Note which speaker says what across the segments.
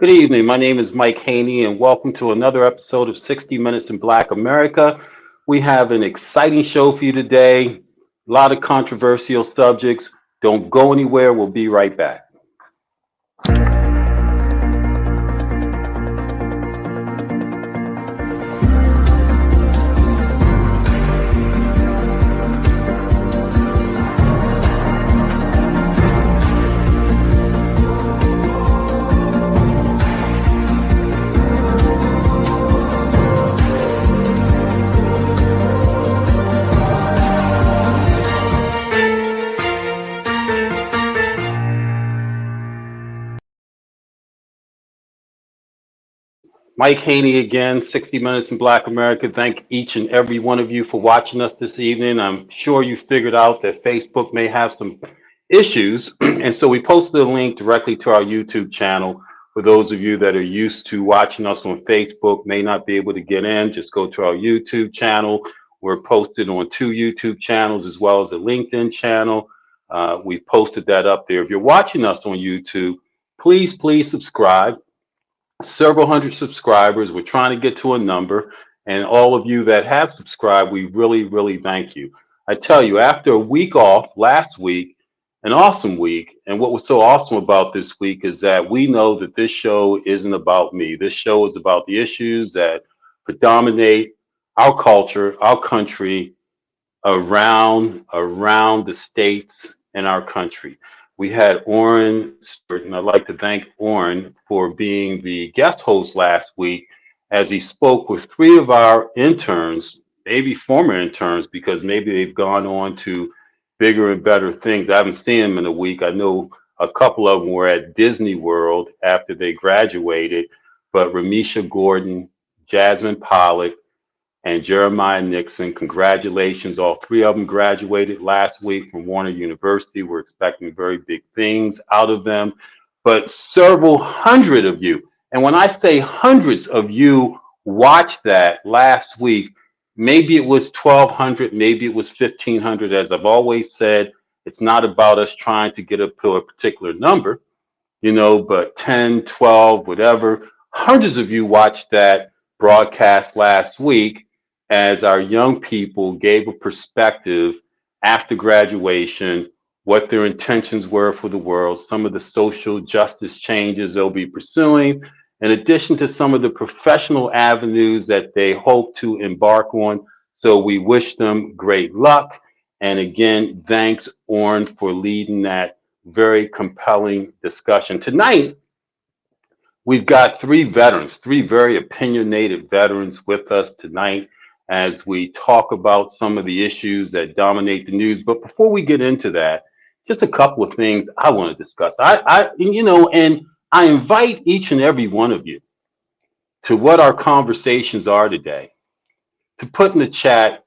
Speaker 1: Good evening. My name is Mike Haney, and welcome to another episode of 60 Minutes in Black America. We have an exciting show for you today, a lot of controversial subjects. Don't go anywhere. We'll be right back. Mike Haney again, 60 Minutes in Black America. Thank each and every one of you for watching us this evening. I'm sure you figured out that Facebook may have some issues, and so we posted a link directly to our YouTube channel. For those of you that are used to watching us on Facebook, may not be able to get in, just go to our YouTube channel. We're posted on two YouTube channels as well as a LinkedIn channel. We've posted that up there. If you're watching us on YouTube, please subscribe. Several hundred subscribers. We're trying to get to a number. And all of you that have subscribed, we really thank you. I tell you, after a week off last week, an awesome week. And what was so awesome about this week is that we know that this show isn't about me. This show is about the issues that predominate our culture, our country, around the states in our country. We had Orrin Stewart, and I'd like to thank Orrin for being the guest host last week as he spoke with three of our interns, maybe former interns, because maybe they've gone on to bigger and better things. I haven't seen them in a week. I know a couple of them were at Disney World after they graduated, but Ramisha Gordon, Jasmine Pollock, and Jeremiah Nixon. Congratulations. All three of them graduated last week from Warner University. We're expecting very big things out of them. But several hundred of you, and when I say hundreds of you watched that last week, maybe it was 1,200, maybe it was 1,500. As I've always said, it's not about us trying to get up to a particular number, but 10, 12, whatever. Hundreds of you watched that broadcast last week as our young people gave a perspective after graduation, what their intentions were for the world, some of the social justice changes they'll be pursuing, in addition to some of the professional avenues that they hope to embark on. So we wish them great luck. And again, thanks, Orrin, for leading that very compelling discussion. Tonight, we've got three veterans, three very opinionated veterans with us tonight as we talk about some of the issues that dominate the news. But before we get into that, just a couple of things I want to discuss. And I invite each and every one of you to what our conversations are today, to put in the chat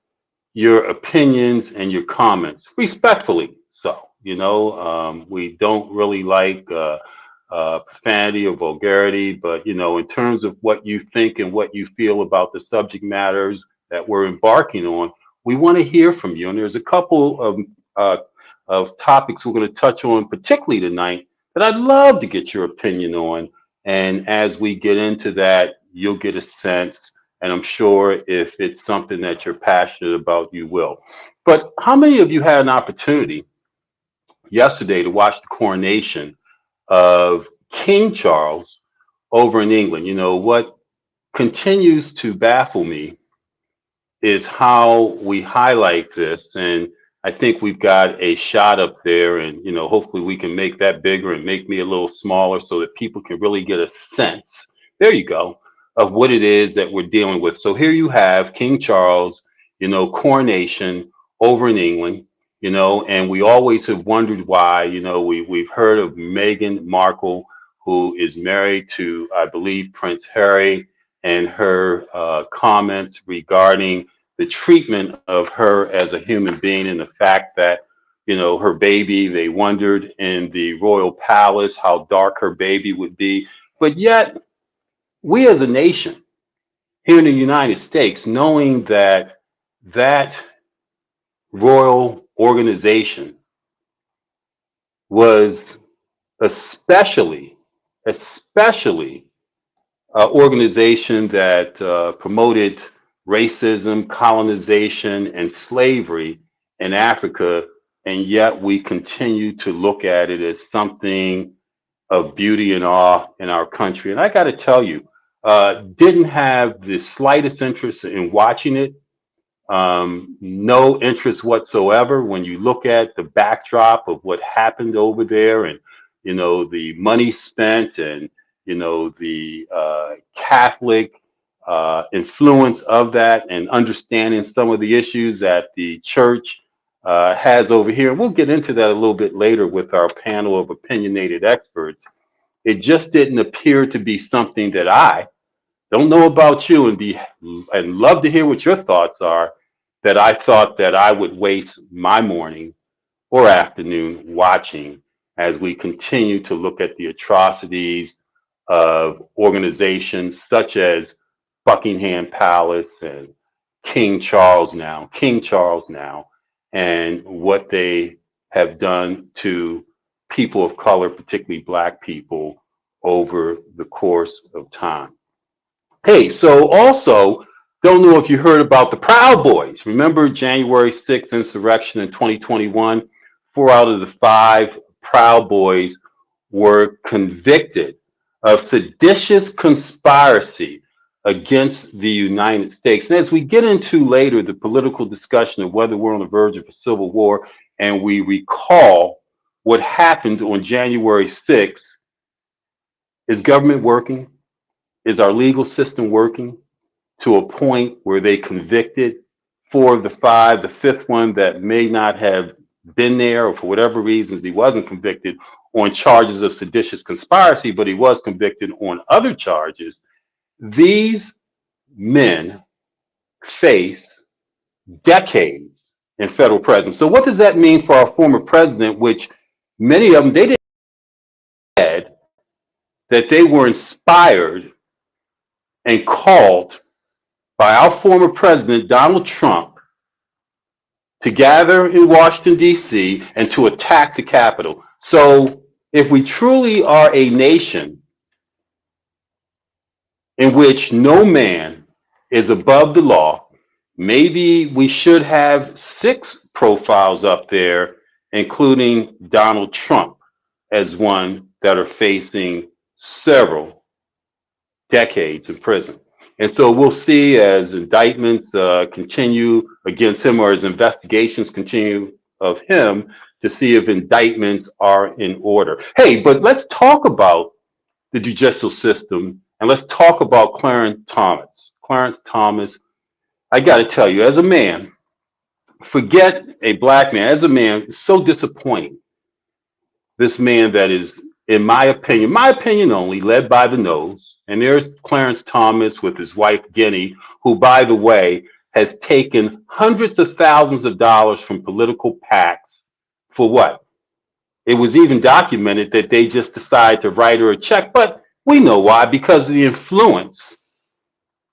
Speaker 1: your opinions and your comments, respectfully. So, we don't really like profanity or vulgarity, but in terms of what you think and what you feel about the subject matters that we're embarking on, we want to hear from you. And there's a couple of topics we're going to touch on, particularly tonight, that I'd love to get your opinion on. And as we get into that, you'll get a sense. And I'm sure if it's something that you're passionate about, you will. But how many of you had an opportunity yesterday to watch the coronation of King Charles over in England? What continues to baffle me is how we highlight this. And I think we've got a shot up there, and hopefully we can make that bigger and make me a little smaller so that people can really get a sense. There you go, of what it is that we're dealing with. So here you have King Charles, coronation over in England, and we always have wondered why. We've heard of Meghan Markle, who is married to, I believe, Prince Harry, and her comments regarding the treatment of her as a human being, and the fact that, her baby, they wondered in the royal palace how dark her baby would be. But yet, we as a nation here in the United States, knowing that that royal organization was especially especially organization that promoted racism, colonization, and slavery in Africa, and yet we continue to look at it as something of beauty and awe in our country. And I got to tell you, didn't have the slightest interest in watching it, no interest whatsoever when you look at the backdrop of what happened over there, and the money spent, and the Catholic influence of that, and understanding some of the issues that the church has over here. And we'll get into that a little bit later with our panel of opinionated experts. It just didn't appear to be something that I don't know about you, and love to hear what your thoughts are, that I thought that I would waste my morning or afternoon watching as we continue to look at the atrocities of organizations such as Buckingham Palace and King Charles now, and what they have done to people of color, particularly Black people, over the course of time. Hey, so also, don't know if you heard about the Proud Boys. Remember January 6th insurrection in 2021? 4 out of the 5 Proud Boys were convicted of seditious conspiracy against the United States. And as we get into later the political discussion of whether we're on the verge of a civil war, and we recall what happened on January 6th, is government working? Is our legal system working to a point where they convicted 4 of the 5, the 5th one that may not have been there, or for whatever reasons he wasn't convicted on charges of seditious conspiracy, but he was convicted on other charges? These men face decades in federal prison. So what does that mean for our former president, which many of them, they said that they were inspired and called by our former president, Donald Trump, to gather in Washington, D.C. and to attack the Capitol. So if we truly are a nation in which no man is above the law, maybe we should have 6 profiles up there, including Donald Trump as one, that are facing several decades in prison. And so we'll see as indictments continue against him, or as investigations continue of him, to see if indictments are in order. Hey, but let's talk about the judicial system, and let's talk about Clarence Thomas. Clarence Thomas, I got to tell you, as a man, forget a Black man, as a man, it's so disappointing. This man that is, in my opinion only, led by the nose. And there's Clarence Thomas with his wife, Guinea, who, by the way, has taken hundreds of thousands of dollars from political PACs for what? It was even documented that they just decided to write her a check, but we know why, because of the influence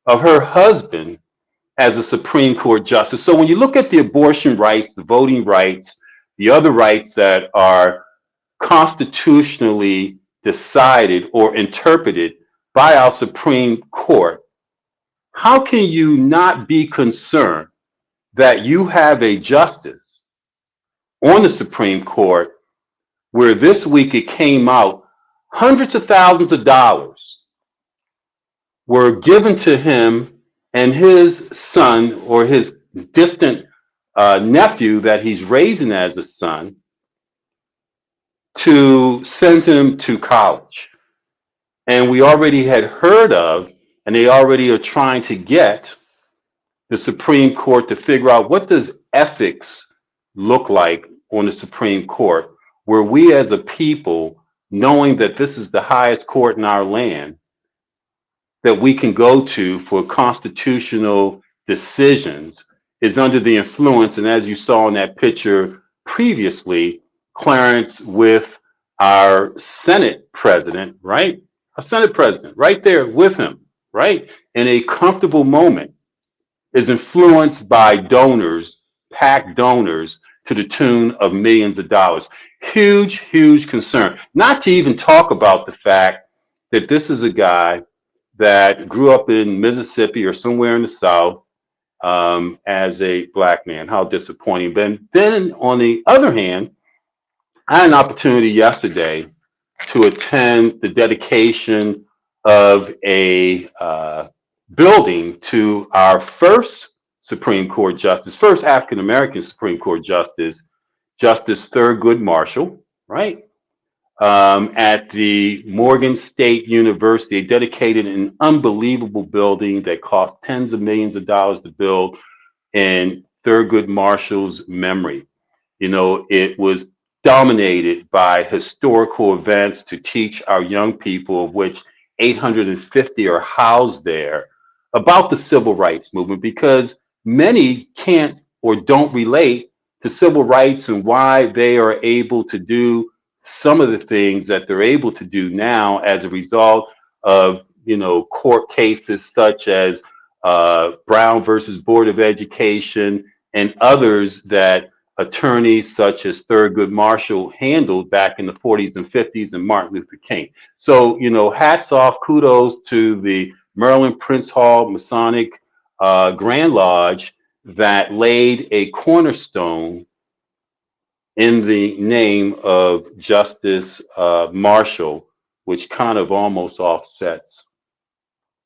Speaker 1: of her husband as a Supreme Court justice. So when you look at the abortion rights, the voting rights, the other rights that are constitutionally decided or interpreted by our Supreme Court, how can you not be concerned that you have a justice on the Supreme Court where this week it came out hundreds of thousands of dollars were given to him and his son, or his distant nephew that he's raising as a son, to send him to college. And we already had heard of, and they already are trying to get the Supreme Court to figure out, what does ethics look like on the Supreme Court, where we as a people, knowing that this is the highest court in our land that we can go to for constitutional decisions, is under the influence, and as you saw in that picture previously, Clarence with our Senate president, right? Our Senate president right there with him, right? In a comfortable moment, is influenced by donors, PAC donors, to the tune of millions of dollars. Huge, huge concern. Not to even talk about the fact that this is a guy that grew up in Mississippi or somewhere in the South as a black man. How disappointing. But then on the other hand, I had an opportunity yesterday to attend the dedication of a building to our first Supreme Court justice, first African American Supreme Court justice, Justice Thurgood Marshall, right? At the Morgan State University. They dedicated an unbelievable building that cost tens of millions of dollars to build in Thurgood Marshall's memory. You know, it was dominated by historical events to teach our young people, of which 850 are housed there, about the civil rights movement, because many can't or don't relate to civil rights and why they are able to do some of the things that they're able to do now as a result of, you know, court cases such as Brown versus Board of Education and others that attorneys such as Thurgood Marshall handled back in the 40s and 50s and Martin Luther King. So, you know, hats off, kudos to the Maryland Prince Hall Masonic Grand Lodge that laid a cornerstone in the name of Justice Marshall, which kind of almost offsets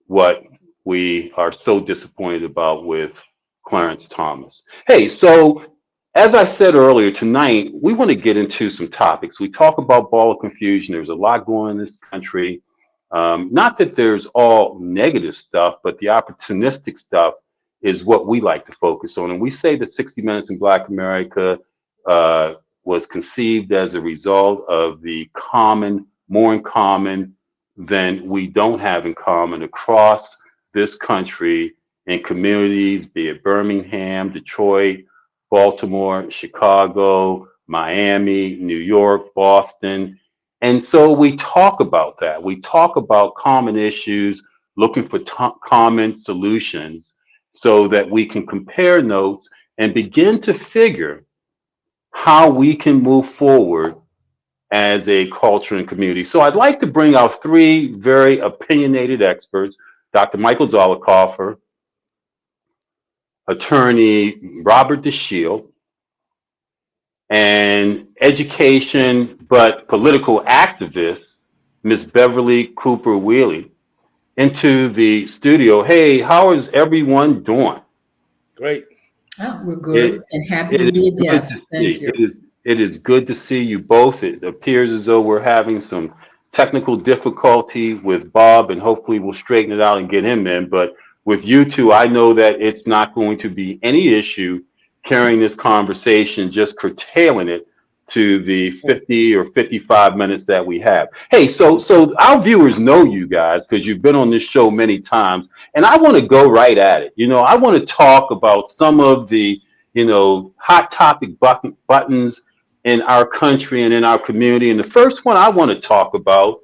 Speaker 1: what we are so disappointed about with Clarence Thomas. Hey, so as I said earlier, tonight we want to get into some topics. We talk about ball of confusion. There's a lot going on in this country. Not that there's all negative stuff, but the opportunistic stuff is what we like to focus on. And we say that 60 Minutes in Black America was conceived as a result of the common, more in common than we don't have in common across this country in communities, be it Birmingham, Detroit, Baltimore, Chicago, Miami, New York, Boston. And so we talk about that. We talk about common issues, looking for common solutions so that we can compare notes and begin to figure how we can move forward as a culture and community. So I'd like to bring out three very opinionated experts: Dr. Michael Zollicoffer, attorney Robert DeShield, and education but political activist Miss Beverly Cooper Wheely, into the studio. Hey, how is everyone doing?
Speaker 2: Great.
Speaker 3: Oh, we're good and happy to be a guest. Thank you.
Speaker 1: It is good to see you both. It appears as though we're having some technical difficulty with Bob, and hopefully we'll straighten it out and get him in. But with you two, I know that it's not going to be any issue carrying this conversation, just curtailing it to the 50 or 55 minutes that we have. Hey, so our viewers know you guys because you've been on this show many times, and I want to go right at it. You know, I want to talk about some of the, you know, hot topic buttons in our country and in our community. And the first one I want to talk about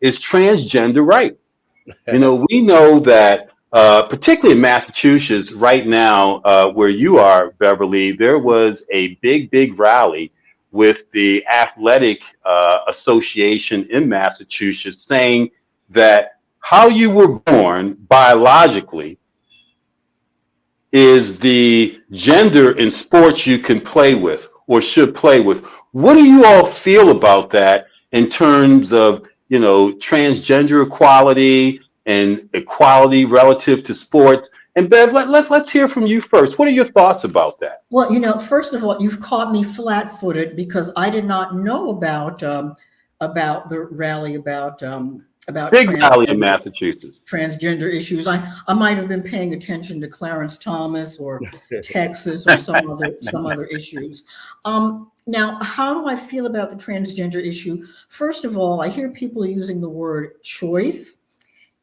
Speaker 1: is transgender rights. You know, we know that particularly in Massachusetts right now, where you are, Beverly, there was a big rally with the athletic association in Massachusetts saying that how you were born biologically is the gender in sports you can play with or should play with. What do you all feel about that in terms of, you know, transgender equality and equality relative to sports? And Bev, let's hear from you first. What are your thoughts about that?
Speaker 3: Well, you know, first of all, you've caught me flat-footed because I did not know about the rally about
Speaker 1: big rally in Massachusetts.
Speaker 3: Transgender issues. I might have been paying attention to Clarence Thomas or Texas or some other issues. Now, how do I feel about the transgender issue? First of all, I hear people using the word choice,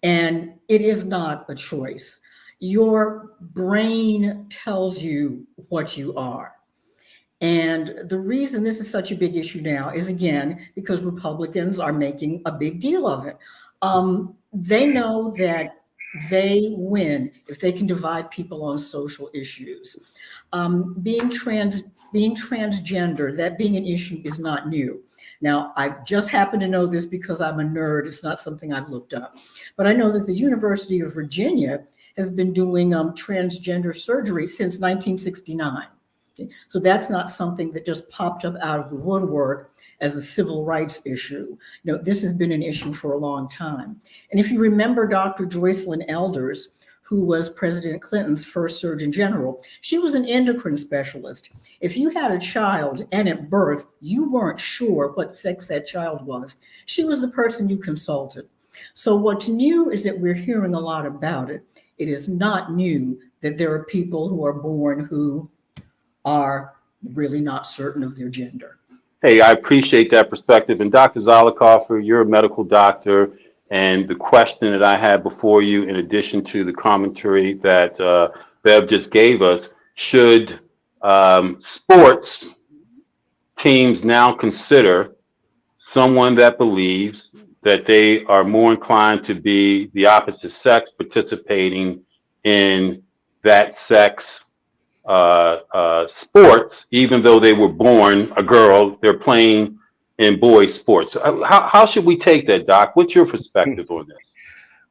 Speaker 3: and it is not a choice. Your brain tells you what you are. And the reason this is such a big issue now is, again, because Republicans are making a big deal of it. They know that they win if they can divide people on social issues. Being transgender, that being an issue is not new. Now, I just happen to know this because I'm a nerd. It's not something I've looked up. But I know that the University of Virginia has been doing transgender surgery since 1969. Okay? So that's not something that just popped up out of the woodwork as a civil rights issue. This has been an issue for a long time. And if you remember Dr. Joycelyn Elders, who was President Clinton's first Surgeon General, she was an endocrine specialist. If you had a child and at birth, you weren't sure what sex that child was, she was the person you consulted. So what's new is that we're hearing a lot about it. It is not new that there are people who are born who are really not certain of their gender.
Speaker 1: Hey, I appreciate that perspective. And Dr. Zollicoffer, you're a medical doctor. And the question that I had before you, in addition to the commentary that Bev just gave us, should sports teams now consider someone that believes that they are more inclined to be the opposite sex participating in that sex sports, even though they were born a girl, they're playing in boys sports? How should we take that, Doc? What's your perspective on this?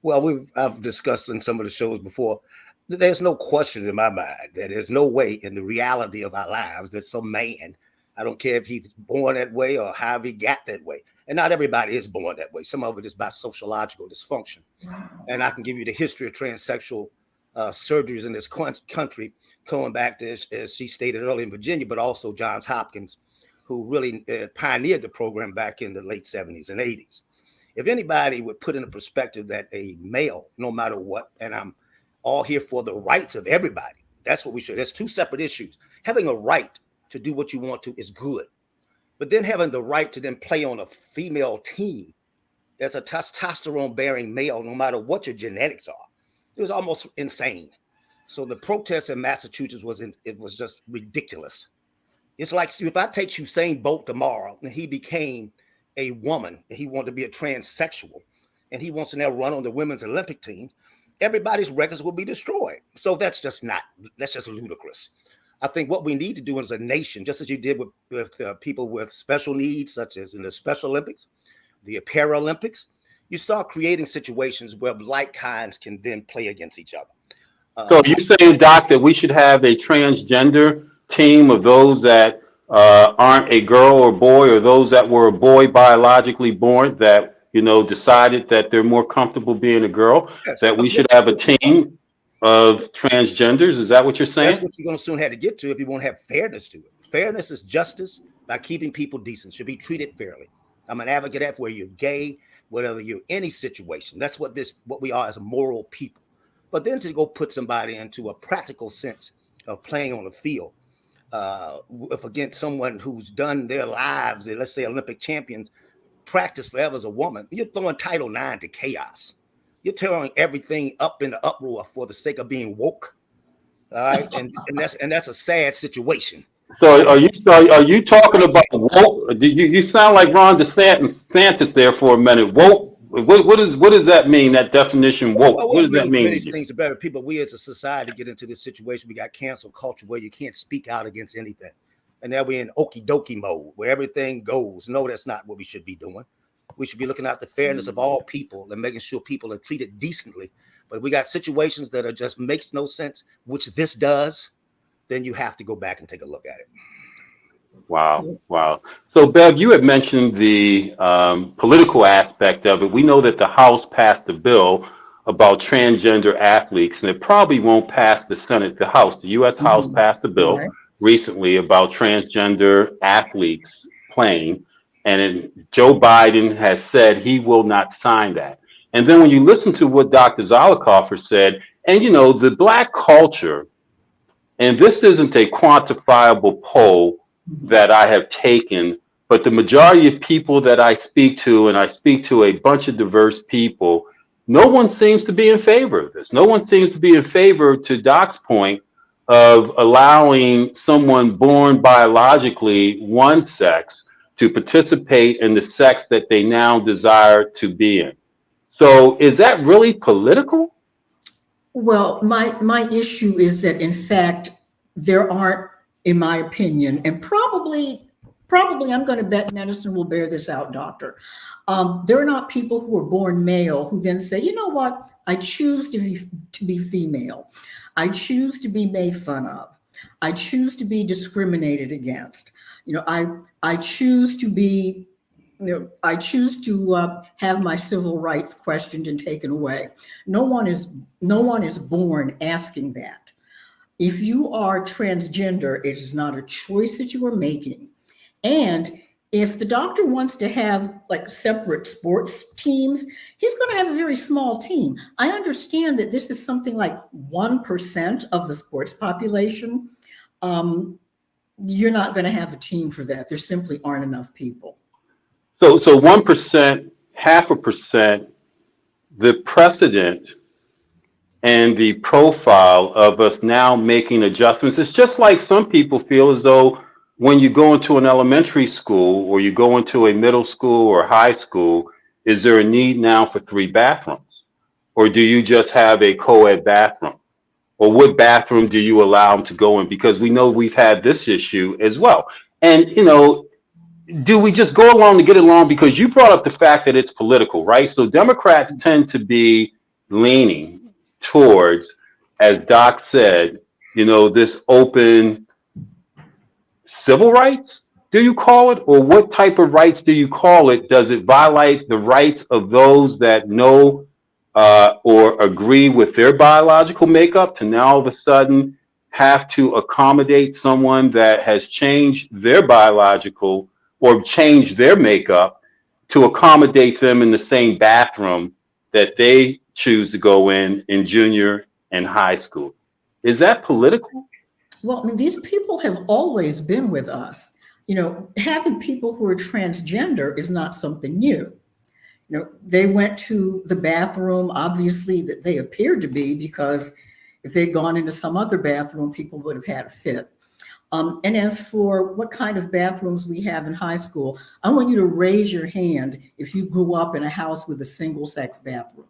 Speaker 2: Well, I've discussed in some of the shows before, there's no question in my mind that there's no way in the reality of our lives that some man, I don't care if he's born that way or how he got that way. And not everybody is born that way. Some of it is by sociological dysfunction. And I can give you the history of transsexual surgeries in this country, going back to, as she stated earlier, in Virginia, but also Johns Hopkins, who really pioneered the program back in the late 70s and 80s. If anybody would put in a perspective that a male, no matter what, and I'm all here for the rights of everybody, that's what we should. There's two separate issues. Having a right to do what you want to is good. But then having the right to then play on a female team as a testosterone-bearing male, no matter what your genetics are, it was almost insane. So the protest in Massachusetts was just ridiculous. It's like if I take Usain Bolt tomorrow and he became a woman and he wanted to be a transsexual and he wants to now run on the women's Olympic team, everybody's records will be destroyed. So that's just ludicrous. I think what we need to do as a nation, just as you did with people with special needs, such as in the Special Olympics, the Paralympics, you start creating situations where like kinds can then play against each other.
Speaker 1: So are you saying, Doc, that we should have a transgender team of those that aren't a girl or boy, or those that were a boy biologically born that, decided that they're more comfortable being a girl, yes, that we should have a team of transgenders? Is that what you're saying?
Speaker 2: That's what you're going to soon have to get to if you want to have fairness to it. Fairness is justice by keeping people decent, should be treated fairly. I'm an advocate of where you're gay, whatever you're any situation. That's what we are as moral people. But then to go put somebody into a practical sense of playing on the field, if against someone who's done their lives, let's say Olympic champions, practice forever as a woman, you're throwing Title IX to chaos. You're tearing everything up in the uproar for the sake of being woke. All right, and that's a sad situation.
Speaker 1: So are you talking about woke? You sound like Ron DeSantis there for a minute. Woke. What does that mean? That definition, woke. What does that mean?
Speaker 2: Many things are better. People, we as a society get into this situation. We got cancel culture where you can't speak out against anything, and now we're in okie dokie mode where everything goes. No, that's not what we should be doing. We should be looking at the fairness of all people and making sure people are treated decently. But we got situations that are just makes no sense, which this does. Then you have to go back and take a look at it.
Speaker 1: Wow. So, Bev, you had mentioned the political aspect of it. We know that the House passed a bill about transgender athletes, and it probably won't pass the Senate. The House, the U.S. House passed a bill recently about transgender athletes playing, and Joe Biden has said he will not sign that. And then when you listen to what Dr. Zollicoffer said, and the Black culture, and this isn't a quantifiable poll that I have taken, but the majority of people that I speak to, and I speak to a bunch of diverse people, no one seems to be in favor of this. No one seems to be in favor, to Doc's point, of allowing someone born biologically one sex to participate in the sex that they now desire to be in. So is that really political?
Speaker 3: Well, my issue is that in fact there aren't, in my opinion, and probably I'm going to bet medicine will bear this out, doctor. There are not people who are born male who then say, you know what, I choose to be female. I choose to be made fun of. I choose to be discriminated against. You know, I choose to be, I choose to have my civil rights questioned and taken away. No one is no one is born asking that. If you are transgender, it is not a choice that you are making. And if the doctor wants to have like separate sports teams, he's going to have a very small team. I understand that this is something like 1% of the sports population. Um, you're not going to have a team for that. There simply aren't enough people.
Speaker 1: So 1%, 0.5%, the precedent and the profile of us now making adjustments. It's just like some people feel as though when you go into an elementary school or you go into a middle school or high school, is there a need now for 3 bathrooms? Or do you just have a co-ed bathroom? Or what bathroom do you allow them to go in? Because we know we've had this issue as well. And, do we just go along to get along? Because you brought up the fact that it's political, right? So Democrats tend to be leaning towards, as Doc said, this open civil rights, do you call it? Or what type of rights do you call it? Does it violate the rights of those that know or agree with their biological makeup to now all of a sudden have to accommodate someone that has changed their biological or changed their makeup to accommodate them in the same bathroom that they choose to go in junior and high school? Is that political?
Speaker 3: Well, I mean, these people have always been with us. You know, having people who are transgender is not something new. You know, they went to the bathroom, obviously, that they appeared to be, because if they'd gone into some other bathroom, people would have had a fit. And as for what kind of bathrooms we have in high school, I want you to raise your hand if you grew up in a house with a single sex bathroom.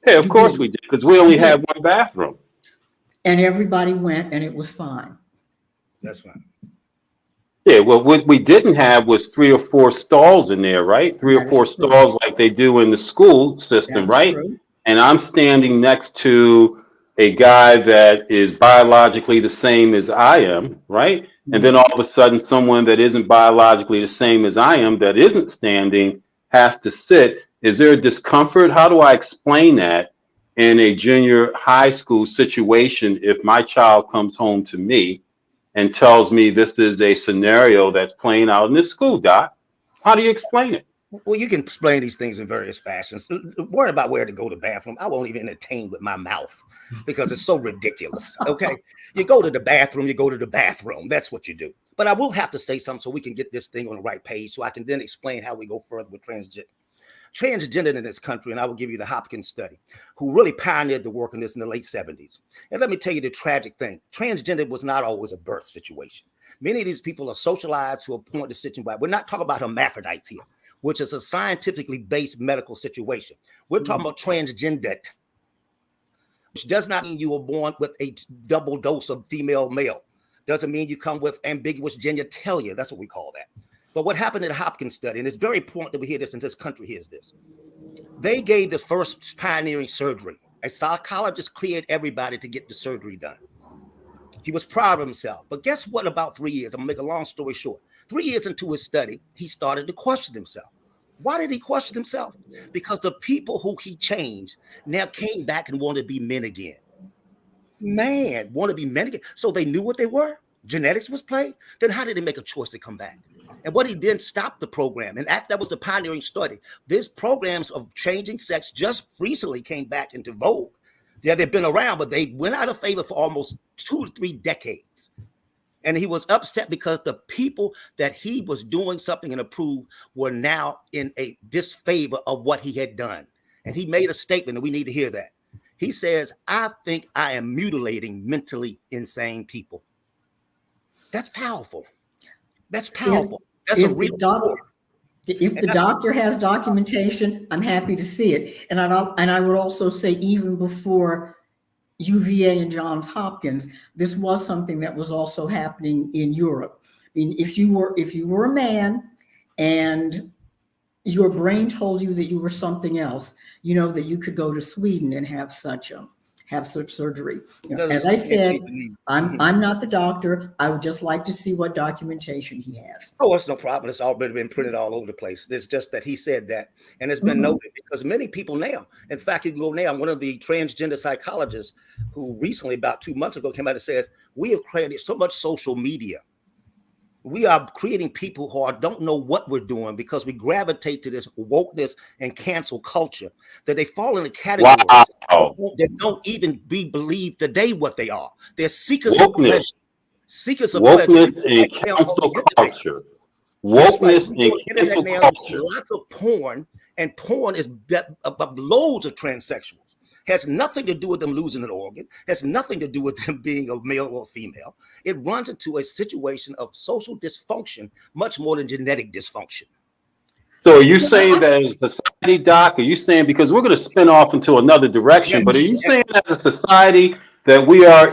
Speaker 1: Yeah, of
Speaker 3: You
Speaker 1: course
Speaker 3: did.
Speaker 1: we did, because we
Speaker 3: You
Speaker 1: only
Speaker 3: did.
Speaker 1: had 1 bathroom.
Speaker 3: And everybody went and it was fine.
Speaker 2: That's fine.
Speaker 1: Yeah, well, what we didn't have was 3 or 4 stalls in there, right? Three or
Speaker 3: That is
Speaker 1: four
Speaker 3: true.
Speaker 1: stalls like they do in the school system,
Speaker 3: That's
Speaker 1: right?
Speaker 3: true.
Speaker 1: And I'm standing next to a guy that is biologically the same as I am, right? And then
Speaker 3: Mhm.
Speaker 1: all of a sudden, someone that isn't biologically the same as I am, that isn't standing, has to sit. Is there a discomfort? How do I explain that in a junior high school situation if my child comes home to me and tells me this is a scenario that's playing out in this school, Doc? How do you explain it?
Speaker 2: Well, you can explain these things in various fashions. Worry about where to go to the bathroom. I won't even entertain with my mouth because it's so ridiculous. Okay. You go to the bathroom, you go to the bathroom. That's what you do. But I will have to say something so we can get this thing on the right page so I can then explain how we go further with transgender in this country. And I will give you the Hopkins study, who really pioneered the work in this in the late 70s. And let me tell you the tragic thing. Transgender was not always a birth situation. Many of these people are socialized to a point of situation. We're not talking about hermaphrodites here, which is a scientifically based medical situation. We're talking about transgender, which does not mean you were born with a double dose of female male. Doesn't mean you come with ambiguous genitalia. That's what we call that. But what happened in the Hopkins study, and it's very important that we hear this in this country, hears this. They gave the first pioneering surgery. A psychologist cleared everybody to get the surgery done. He was proud of himself. But guess what? About 3 years, I'm gonna make a long story short. 3 years into his study, he started to question himself. Why did he question himself? Because the people who he changed now came back and wanted to be men again. Man, want to be men again. So they knew what they were. Genetics was played. Then how did they make a choice to come back? And what he did stop the program. And that was the pioneering study. These programs of changing sex just recently came back into vogue. Yeah, they've been around, but they went out of favor for almost 2 to 3 decades. And he was upset because the people that he was doing something and approved were now in a disfavor of what he had done. And he made a statement, and we need to hear that. He says, I think I am mutilating mentally insane people. That's powerful. That's
Speaker 3: If
Speaker 2: powerful. That's a
Speaker 3: if the
Speaker 2: real
Speaker 3: doc
Speaker 2: war.
Speaker 3: If the doctor has documentation, I'm happy to see it. And I would also say, even before UVA and Johns Hopkins, this was something that was also happening in Europe. I mean, if you were a man and your brain told you that you were something else, you know that you could go to Sweden and have such surgery. You know, as I said, I'm not the doctor. I would just like to see what documentation he has.
Speaker 2: Oh, it's no problem. It's already been printed all over the place. It's just that he said that, and it's been noted because many people now, in fact, you go now, one of the transgender psychologists who recently, about 2 months ago, came out and says, we have created so much social media. We are creating people who don't know what we're doing because we gravitate to this wokeness and cancel culture that they fall into categories that don't even believe today what they are. They're seekers of pleasure. Seekers of
Speaker 1: wokeness
Speaker 2: pleasure.
Speaker 1: and cancel culture. Wokeness and cancel culture.
Speaker 2: Lots of porn, and porn is loads of transsexuals. Has nothing to do with them losing an organ, has nothing to do with them being a male or female. It runs into a situation of social dysfunction, much more than genetic dysfunction.
Speaker 1: So are you saying that as a society, Doc? Are you saying, because we're going to spin off into another direction, but are you saying as a society that we are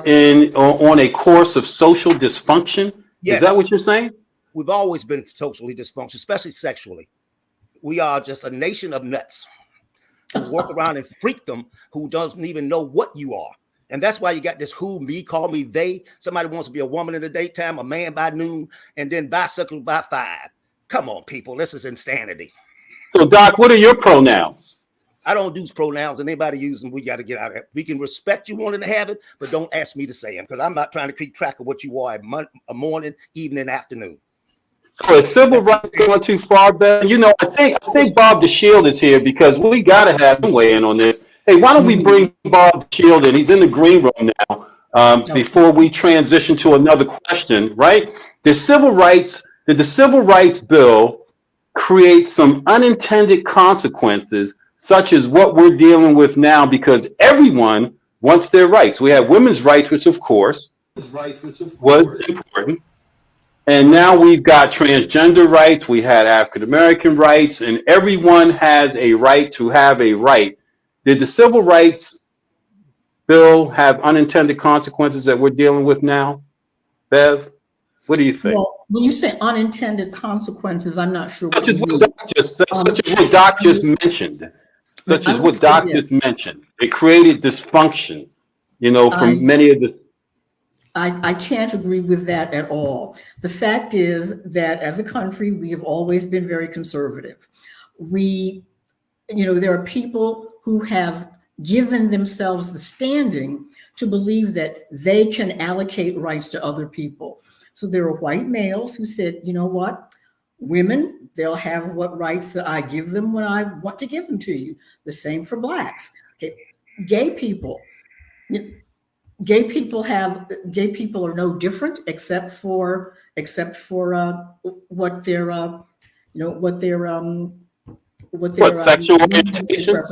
Speaker 1: on a course of social dysfunction? Yes. Is that what you're saying?
Speaker 2: We've always been socially dysfunctional, especially sexually. We are just a nation of nuts who work around and freak them, who doesn't even know what you are. And that's why you got this who, me, call me, they. Somebody wants to be a woman in the daytime, a man by noon, and then bisexual by 5. Come on, people. This is insanity.
Speaker 1: So, Doc, what are your pronouns?
Speaker 2: I don't use pronouns, and anybody use them, we got to get out of it. We can respect you wanting to have it, but don't ask me to say them, because I'm not trying to keep track of what you are at morning, evening, afternoon.
Speaker 1: So is civil rights going too far, Ben? You know, I think Bob DeShield is here because we got to have him weigh in on this. Hey, why don't we bring Bob DeShield in? He's in the green room now. Before we transition to another question, right? Did the Civil Rights Bill create some unintended consequences, such as what we're dealing with now? Because everyone wants their rights. We have women's rights, which of course was important. And now we've got transgender rights, we had African American rights, and everyone has a right to have a right. Did the Civil Rights Bill have unintended consequences that we're dealing with now? Bev, what do you think?
Speaker 3: Well, when you say unintended consequences, I'm not sure what
Speaker 1: you mean. Such as what Doc just mentioned. Such as what Doc just mentioned. It created dysfunction, you know, from many of the...
Speaker 3: I can't agree with that at all. The fact is that as a country, we have always been very conservative. There are people who have given themselves the standing to believe that they can allocate rights to other people. So there are white males who said, you know what, women, they'll have what rights that I give them when I want to give them to you. The same for blacks. Okay. Gay people. Gay people are no different except for what their
Speaker 1: sexual orientation?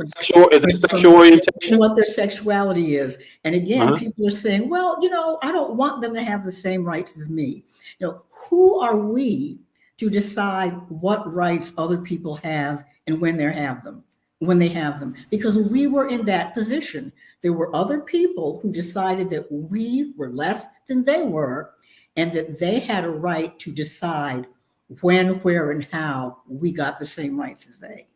Speaker 1: Sexual orientation?
Speaker 3: What their sexuality is. And again, people are saying, well, I don't want them to have the same rights as me. Who are we to decide what rights other people have and when they have them? Because we were in that position. There were other people who decided that we were less than they were, and that they had a right to decide when, where, and how we got the same rights as they.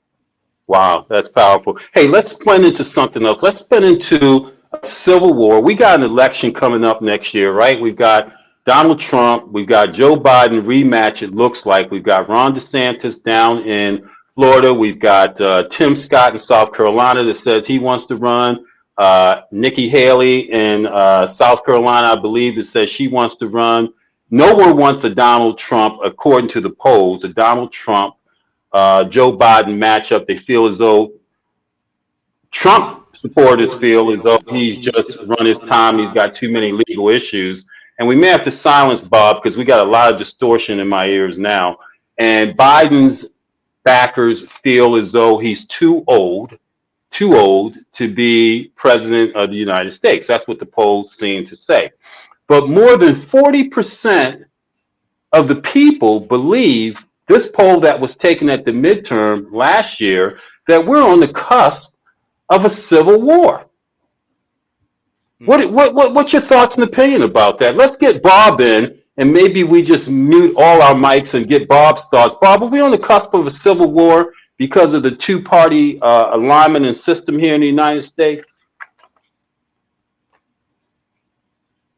Speaker 1: Wow, that's powerful. Hey, let's spin into something else. Let's spin into a civil war. We got an election coming up next year, right? We've got Donald Trump. We've got Joe Biden rematch, it looks like. We've got Ron DeSantis down in Florida. We've got Tim Scott in South Carolina that says he wants to run. Nikki Haley in South Carolina, I believe, that says she wants to run. No one wants a Donald Trump, according to the polls, a Donald Trump, Joe Biden matchup. They feel as though Trump supporters feel as though he's just run his time. He's got too many legal issues. And we may have to silence Bob because we got a lot of distortion in my ears now. And Biden's backers feel as though he's too old to be president of the United States. That's what the polls seem to say. But more than 40% of the people believe this poll that was taken at the midterm last year, that we're on the cusp of a civil war. What's your thoughts and opinion about that? Let's get Bob in, and maybe we just mute all our mics and get Bob's thoughts. Bob, are we on the cusp of a civil war because of the two-party alignment and system here in the United States?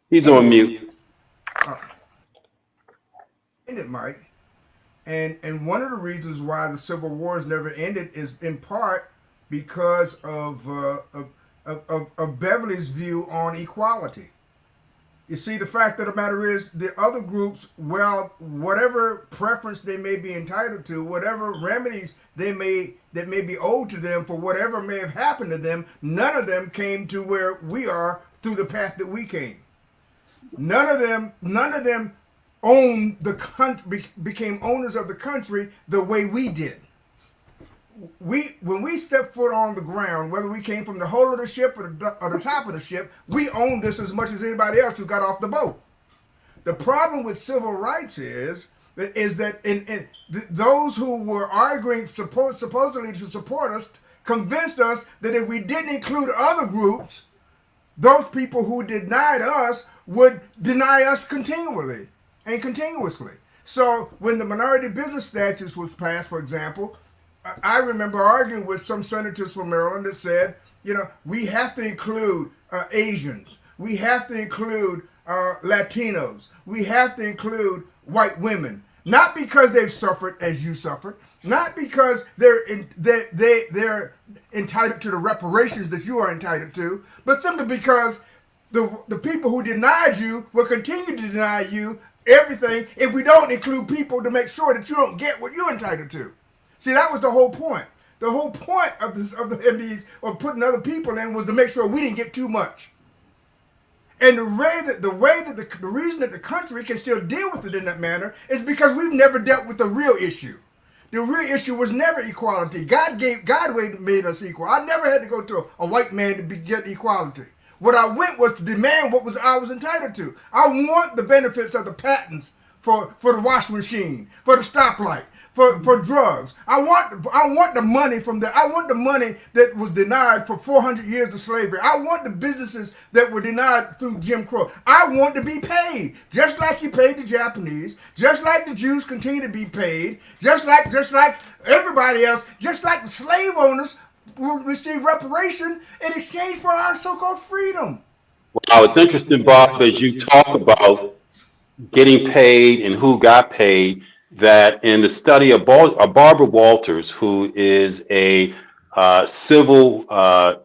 Speaker 1: He's on mute.
Speaker 4: Ended, Mike, and one of the reasons why the Civil Wars never ended is in part because of Beverly's view on equality. You see, the fact of the matter is, the other groups, well, whatever preference they may be entitled to, whatever remedies that may be owed to them for whatever may have happened to them, none of them came to where we are through the path that we came. None of them owned the country, became owners of the country the way we did. When we stepped foot on the ground, whether we came from the hull of the ship or the top of the ship, we owned this as much as anybody else who got off the boat. The problem with civil rights is that those who were arguing supposedly to support us convinced us that if we didn't include other groups, those people who denied us would deny us continually and continuously. So when the minority business statutes was passed, for example, I remember arguing with some senators from Maryland that said, we have to include Asians, we have to include Latinos, we have to include white women, not because they've suffered as you suffered, not because they're entitled to the reparations that you are entitled to, but simply because the people who denied you will continue to deny you everything if we don't include people to make sure that you don't get what you're entitled to. See, that was the whole point. The whole point of putting other people in was to make sure we didn't get too much. And the reason that the country can still deal with it in that manner is because we've never dealt with the real issue. The real issue was never equality. God made us equal. I never had to go to a white man to get equality. What I went was to demand what I was entitled to. I want the benefits of the patents for the washing machine, for the stoplight, for drugs. I want the money that was denied for 400 years of slavery. I want the businesses that were denied through Jim Crow. I want to be paid, just like you paid the Japanese, just like the Jews continue to be paid, just like everybody else, just like the slave owners will receive reparation in exchange for our so-called freedom.
Speaker 1: Wow, it's interesting, Bob, as you talk about getting paid and who got paid, that in the study of Barbara Walters, who is a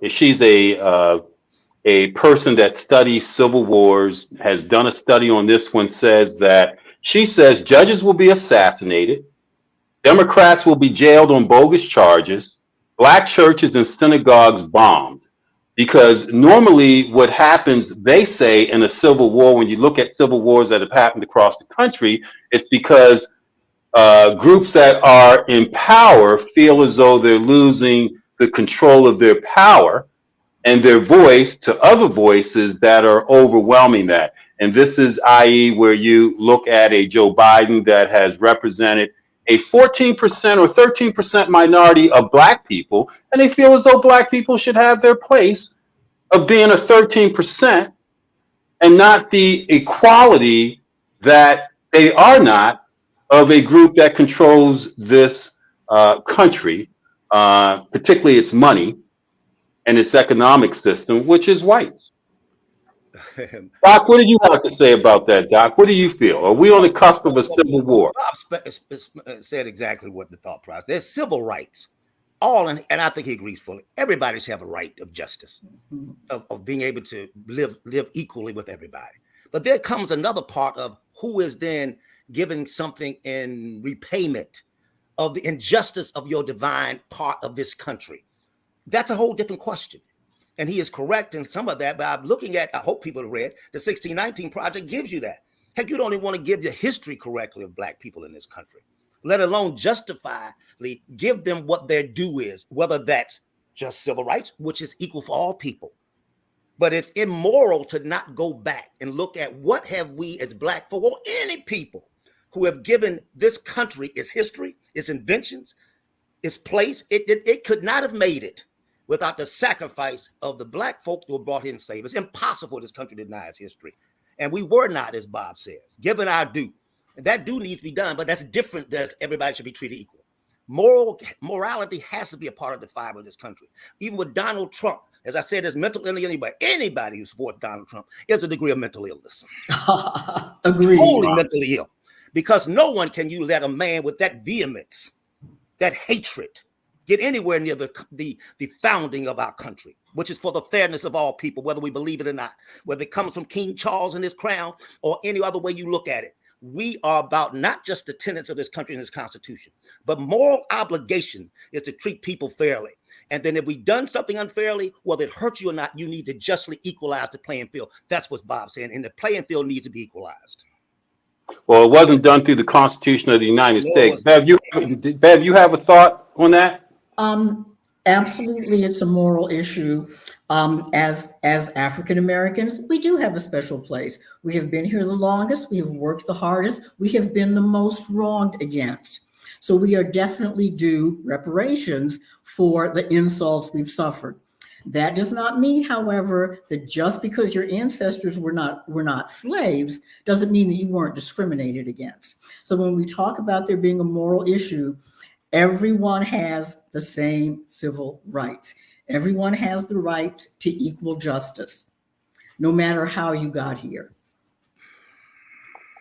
Speaker 1: she's a person that studies civil wars, has done a study on this one, she says judges will be assassinated, Democrats will be jailed on bogus charges, black churches and synagogues bombed. Because normally what happens, they say, in a civil war, when you look at civil wars that have happened across the country, it's because groups that are in power feel as though they're losing the control of their power and their voice to other voices that are overwhelming that. And this is, i.e., where you look at a Joe Biden that has represented a 14% or 13% minority of black people, and they feel as though black people should have their place of being a 13% and not the equality that they are not of a group that controls this country, particularly its money and its economic system, which is whites. Doc, what do you have to say about that, Doc? What do you feel? Are we on the cusp of a civil war?
Speaker 2: Bob said exactly what the thought process. There's civil rights. And I think he agrees fully. Everybody should have a right of justice, of being able to live equally with everybody. But there comes another part of who is then giving something in repayment of the injustice of your divine part of this country. That's a whole different question. And he is correct in some of that, but I'm looking at, I hope people have read, the 1619 Project gives you that. Heck, you don't even want to give the history correctly of black people in this country, let alone justifiably give them what their due is, whether that's just civil rights, which is equal for all people. But it's immoral to not go back and look at what have we as black folk or any people who have given this country its history, its inventions, its place. It could not have made it without the sacrifice of the Black folk who were brought in slaves. It's impossible this country denies history. And we were not, as Bob says, given our due. And that due needs to be done, but that's different than everybody should be treated equal. Morality has to be a part of the fiber of this country. Even with Donald Trump, as I said, there's mental illness anyway. Anybody who supports Donald Trump is a degree of mental illness.
Speaker 3: Agreed.
Speaker 2: Totally mentally ill. Because no one can you let a man with that vehemence, that hatred, get anywhere near the founding of our country, which is for the fairness of all people, whether we believe it or not, whether it comes from King Charles and his crown or any other way you look at it. We are about not just the tenets of this country and this Constitution, but moral obligation is to treat people fairly. And then if we've done something unfairly, whether it hurts you or not, you need to justly equalize the playing field. That's what Bob's saying. And the playing field needs to be equalized.
Speaker 1: Well, it wasn't done through the Constitution of the United States. Bev, you have a thought on that?
Speaker 3: Absolutely, it's a moral issue. As African Americans, we do have a special place. We have been here the longest. We have worked the hardest. We have been the most wronged against. So we are definitely due reparations for the insults we've suffered. That does not mean, however, that just because your ancestors were not slaves doesn't mean that you weren't discriminated against. So when we talk about there being a moral issue, everyone has the same civil rights. Everyone has the right to equal justice, no matter how you got here.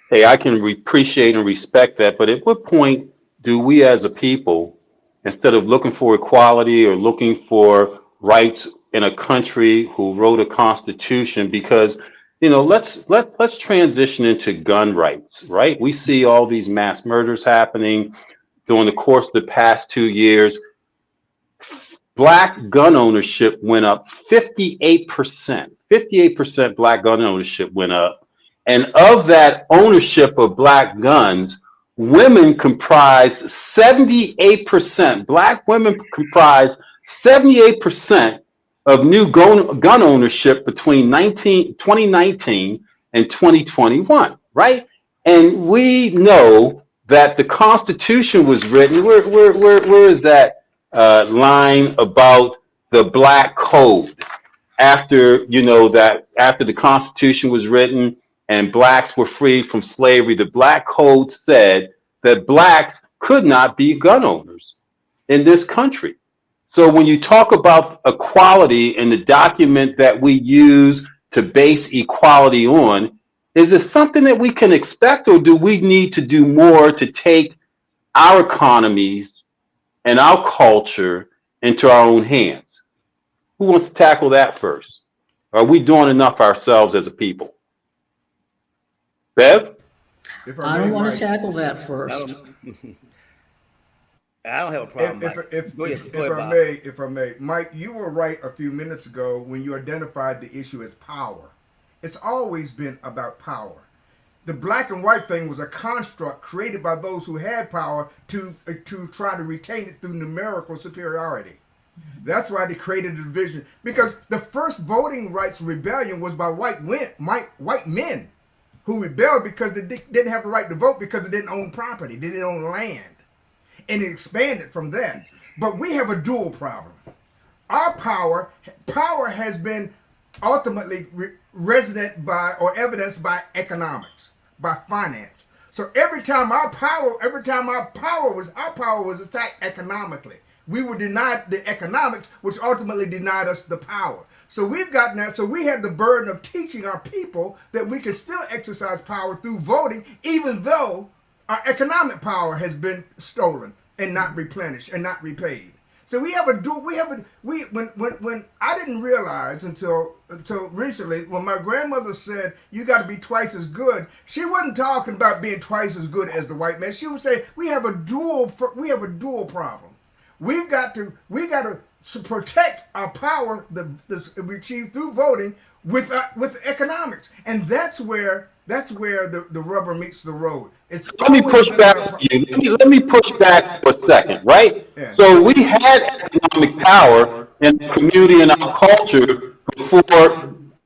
Speaker 1: Hey, I can appreciate and respect that, but at what point do we as a people, instead of looking for equality or looking for rights in a country who wrote a constitution, because let's transition into gun rights, right? We see all these mass murders happening during the course of the past 2 years. Black gun ownership went up 58%. 58% black gun ownership went up. And of that ownership of black guns, women comprise 78%. Black women comprise 78% of new gun ownership between 2019 and 2021, right? And we know that the Constitution was written. Where is that line about the Black Code? After the Constitution was written and blacks were freed from slavery, the Black Code said that blacks could not be gun owners in this country. So when you talk about equality in the document that we use to base equality on, is it something that we can expect, or do we need to do more to take our economies and our culture into our own hands? Who wants to tackle that first? Are we doing enough ourselves as a people? Bev?
Speaker 3: I don't want to tackle that first.
Speaker 2: I don't have a problem.
Speaker 4: If I may, Mike, you were right a few minutes ago when you identified the issue as power. It's always been about power. The black and white thing was a construct created by those who had power to try to retain it through numerical superiority. That's why they created a division. Because the first voting rights rebellion was by white men who rebelled because they didn't have the right to vote because they didn't own property, they didn't own land. And it expanded from that. But we have a dual problem. Our power has been ultimately resident by or evidenced by economics, by finance. So every time our power was attacked economically, we were denied the economics, which ultimately denied us the power. So we've gotten that. So we had the burden of teaching our people that we can still exercise power through voting, even though our economic power has been stolen and not replenished and not repaid. So when I didn't realize until recently, when my grandmother said you got to be twice as good, she wasn't talking about being twice as good as the white man. She would say we have a dual problem. We got to protect our power that we achieve through voting with economics, and that's where the rubber meets the road.
Speaker 1: Let me push back for a second, right? Yeah. So we had economic power in the community and our culture before.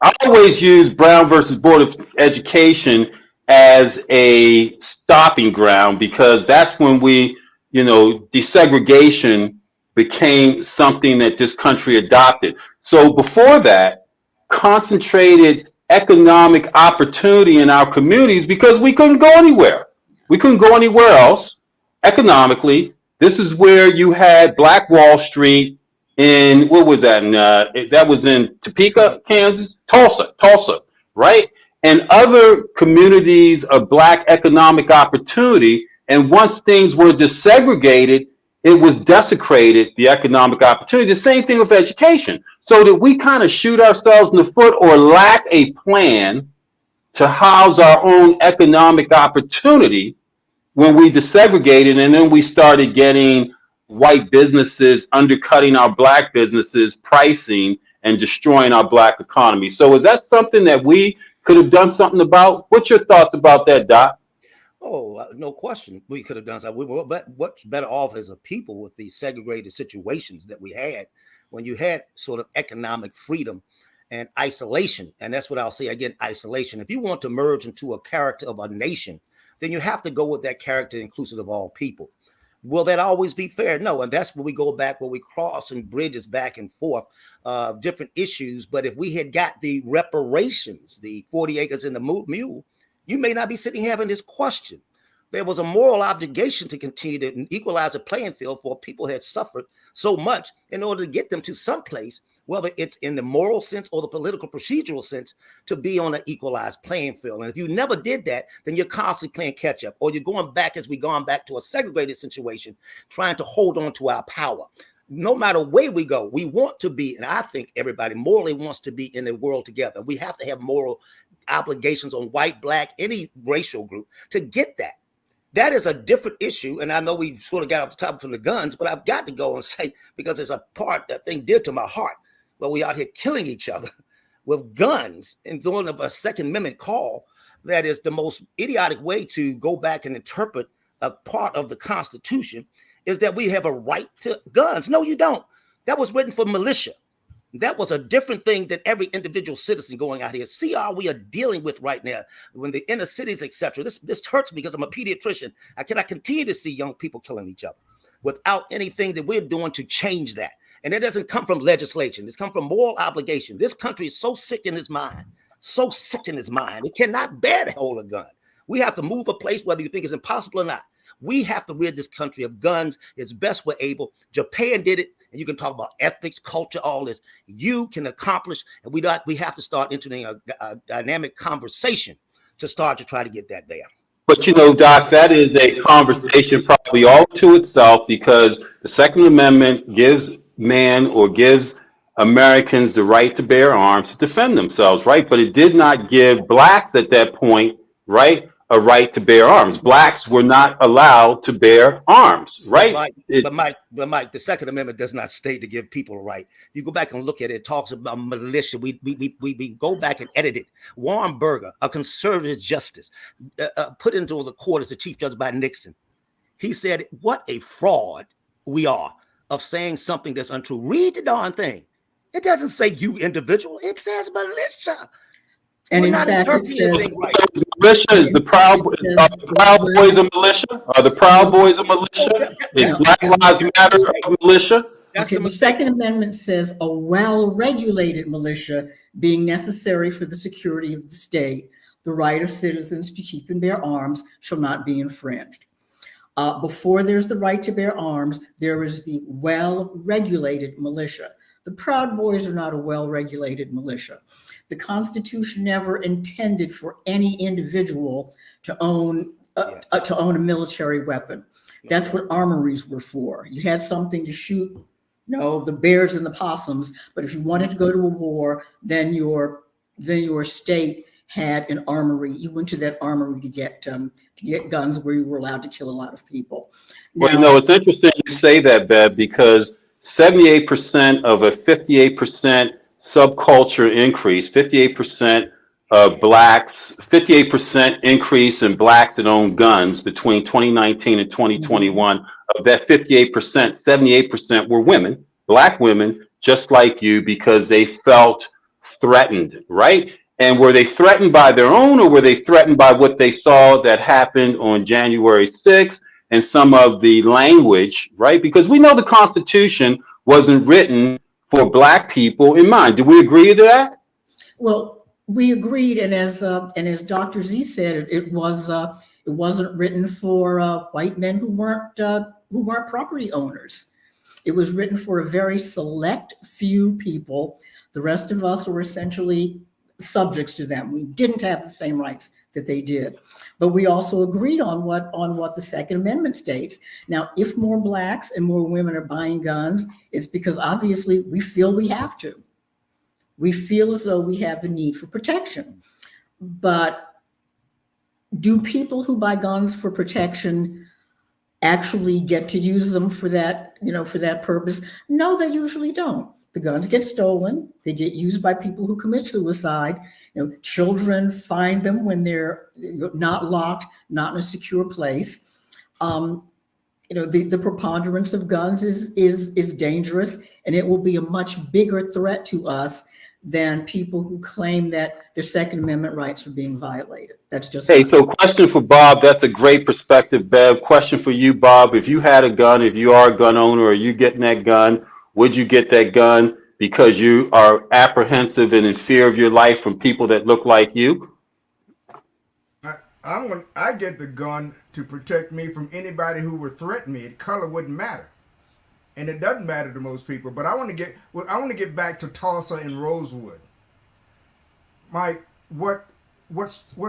Speaker 1: I always use Brown versus Board of Education as a stopping ground, because that's when desegregation became something that this country adopted. So before that, concentrated economic opportunity in our communities because we couldn't go anywhere. We couldn't go anywhere else economically. This is where you had Black Wall Street in, what was that? That was in Topeka, Kansas, Tulsa, right? And other communities of Black economic opportunity. And once things were desegregated, it was desecrated, the economic opportunity. The same thing with education. So that we kind of shoot ourselves in the foot or lack a plan to house our own economic opportunity when we desegregated, and then we started getting white businesses undercutting our Black businesses, pricing and destroying our Black economy. So is that something that we could have done something about? What's your thoughts about that, Doc?
Speaker 2: Oh, no question. We could have done something. We were much better off as a people with these segregated situations that we had when you had sort of economic freedom and isolation. And that's what I'll say again, isolation. If you want to merge into a character of a nation, then you have to go with that character inclusive of all people. Will that always be fair? No. And that's where we go back, where we cross and bridges back and forth, different issues. But if we had got the reparations, the 40 acres in the mule, you may not be sitting having this question. There was a moral obligation to continue to equalize the playing field for people who had suffered so much in order to get them to some place, whether it's in the moral sense or the political procedural sense, to be on an equalized playing field. And if you never did that, then you're constantly playing catch up, or you're going back as we've gone back to a segregated situation, trying to hold on to our power. No matter where we go, we want to be, and I think everybody morally wants to be in the world together. We have to have moral obligations on white, Black, any racial group to get that. That is a different issue. And I know we sort of got off the topic from the guns, but I've got to go and say, because it's a part, that thing dear to my heart, where we out here killing each other with guns and going of a Second Amendment call, that is the most idiotic way to go back and interpret a part of the Constitution, is that we have a right to guns. No, you don't. That was written for militia. That was a different thing than every individual citizen going out here. See how we are dealing with right now when the inner cities, etc. This hurts me because I'm a pediatrician. I cannot continue to see young people killing each other without anything that we're doing to change that. And it doesn't come from legislation. It's come from moral obligation. This country is so sick in its mind, It cannot bear to hold a gun. We have to move a place, whether you think it's impossible or not. We have to rid this country of guns as best we're able. Japan did it, and you can talk about ethics, culture, all this. You can accomplish, and we have to start entering a dynamic conversation to start to try to get that there.
Speaker 1: But Doc, that is a conversation probably all to itself, because the Second Amendment gives Americans the right to bear arms to defend themselves, right? But it did not give Blacks at that point, right, a right to bear arms. Blacks were not allowed to bear arms, right?
Speaker 2: But Mike, the Second Amendment does not state to give people a right. If you go back and look at it, it talks about militia. We go back and edit it. Warren Burger, a conservative justice, put into the court as the chief judge by Nixon. He said, what a fraud we are of saying something that's untrue. Read the darn thing. It doesn't say you individual. It says militia.
Speaker 3: And in fact, it says
Speaker 1: militia is the Proud Boys a militia? Are the Proud Boys a militia? Is Black Lives Matter a militia?
Speaker 3: Okay, the Second Amendment says a well-regulated militia being necessary for the security of the state, the right of citizens to keep and bear arms shall not be infringed. Before there's the right to bear arms, there is the well-regulated militia. The Proud Boys are not a well-regulated militia. The Constitution never intended for any individual to own a military weapon. That's what armories were for. You had something to shoot, the bears and the possums. But if you wanted to go to a war, then your state had an armory. You went to that armory to get guns where you were allowed to kill a lot of people.
Speaker 1: Now, well, it's interesting you say that, Bev, because 78% of a 58% subculture increase, 58% of Blacks, 58% increase in Blacks that own guns between 2019 and 2021. Of that 58%, 78% were women, Black women, just like you, because they felt threatened, right? And were they threatened by their own, or were they threatened by what they saw that happened on January 6th and some of the language, right? Because we know the Constitution wasn't written for Black people in mind. Do we agree to that?
Speaker 3: Well, we agreed, and as Dr. Z said, it wasn't written for white men who weren't property owners. It was written for a very select few people. The rest of us were essentially subjects to them. We didn't have the same rights that they did. But we also agreed on what the Second Amendment states. Now, if more Blacks and more women are buying guns, it's because obviously we feel we have to. We feel as though we have the need for protection. But do people who buy guns for protection actually get to use them for that, for that purpose? No, they usually don't. The guns get stolen. They get used by people who commit suicide. Children find them when they're not locked, not in a secure place. The preponderance of guns is dangerous, and it will be a much bigger threat to us than people who claim that their Second Amendment rights are being violated. That's just
Speaker 1: Hey, so question for Bob. That's a great perspective, Bev. Question for you, Bob. If you had a gun, if you are a gun owner, or you getting that gun, would you get that gun because you are apprehensive and in fear of your life from people that look like you?
Speaker 4: I get the gun to protect me from anybody who would threaten me. Color wouldn't matter, and it doesn't matter to most people. But I want to get back to Tulsa and Rosewood. Mike, what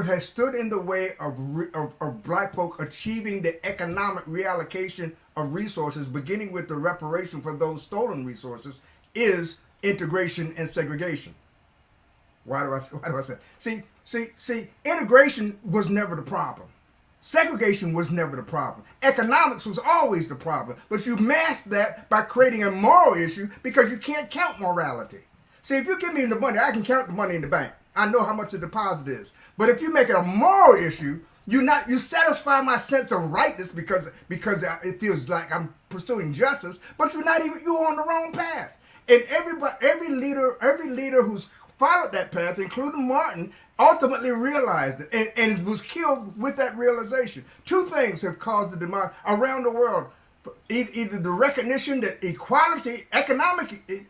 Speaker 4: has stood in the way of Black folk achieving the economic reallocation of resources, beginning with the reparation for those stolen resources, is integration and segregation. Why do I say? See, integration was never the problem. Segregation was never the problem. Economics was always the problem. But you masked that by creating a moral issue because you can't count morality. See, if you give me the money, I can count the money in the bank. I know how much the deposit is. But if you make it a moral issue, you satisfy my sense of rightness because it feels like I'm pursuing justice, but you're on the wrong path. And every leader who's followed that path, including Martin, ultimately realized it and was killed with that realization. Two things have caused the demise around the world. Either the recognition that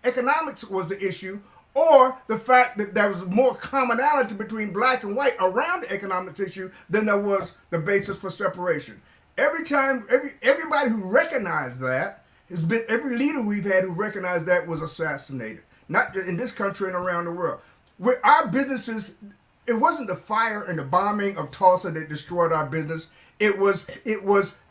Speaker 4: economics was the issue, or the fact that there was more commonality between Black and white around the economics issue than there was the basis for separation. Everybody who recognized that has been, every leader we've had who recognized that was assassinated, not in this country and around the world. With our businesses, it wasn't the fire and the bombing of Tulsa that destroyed our business. It was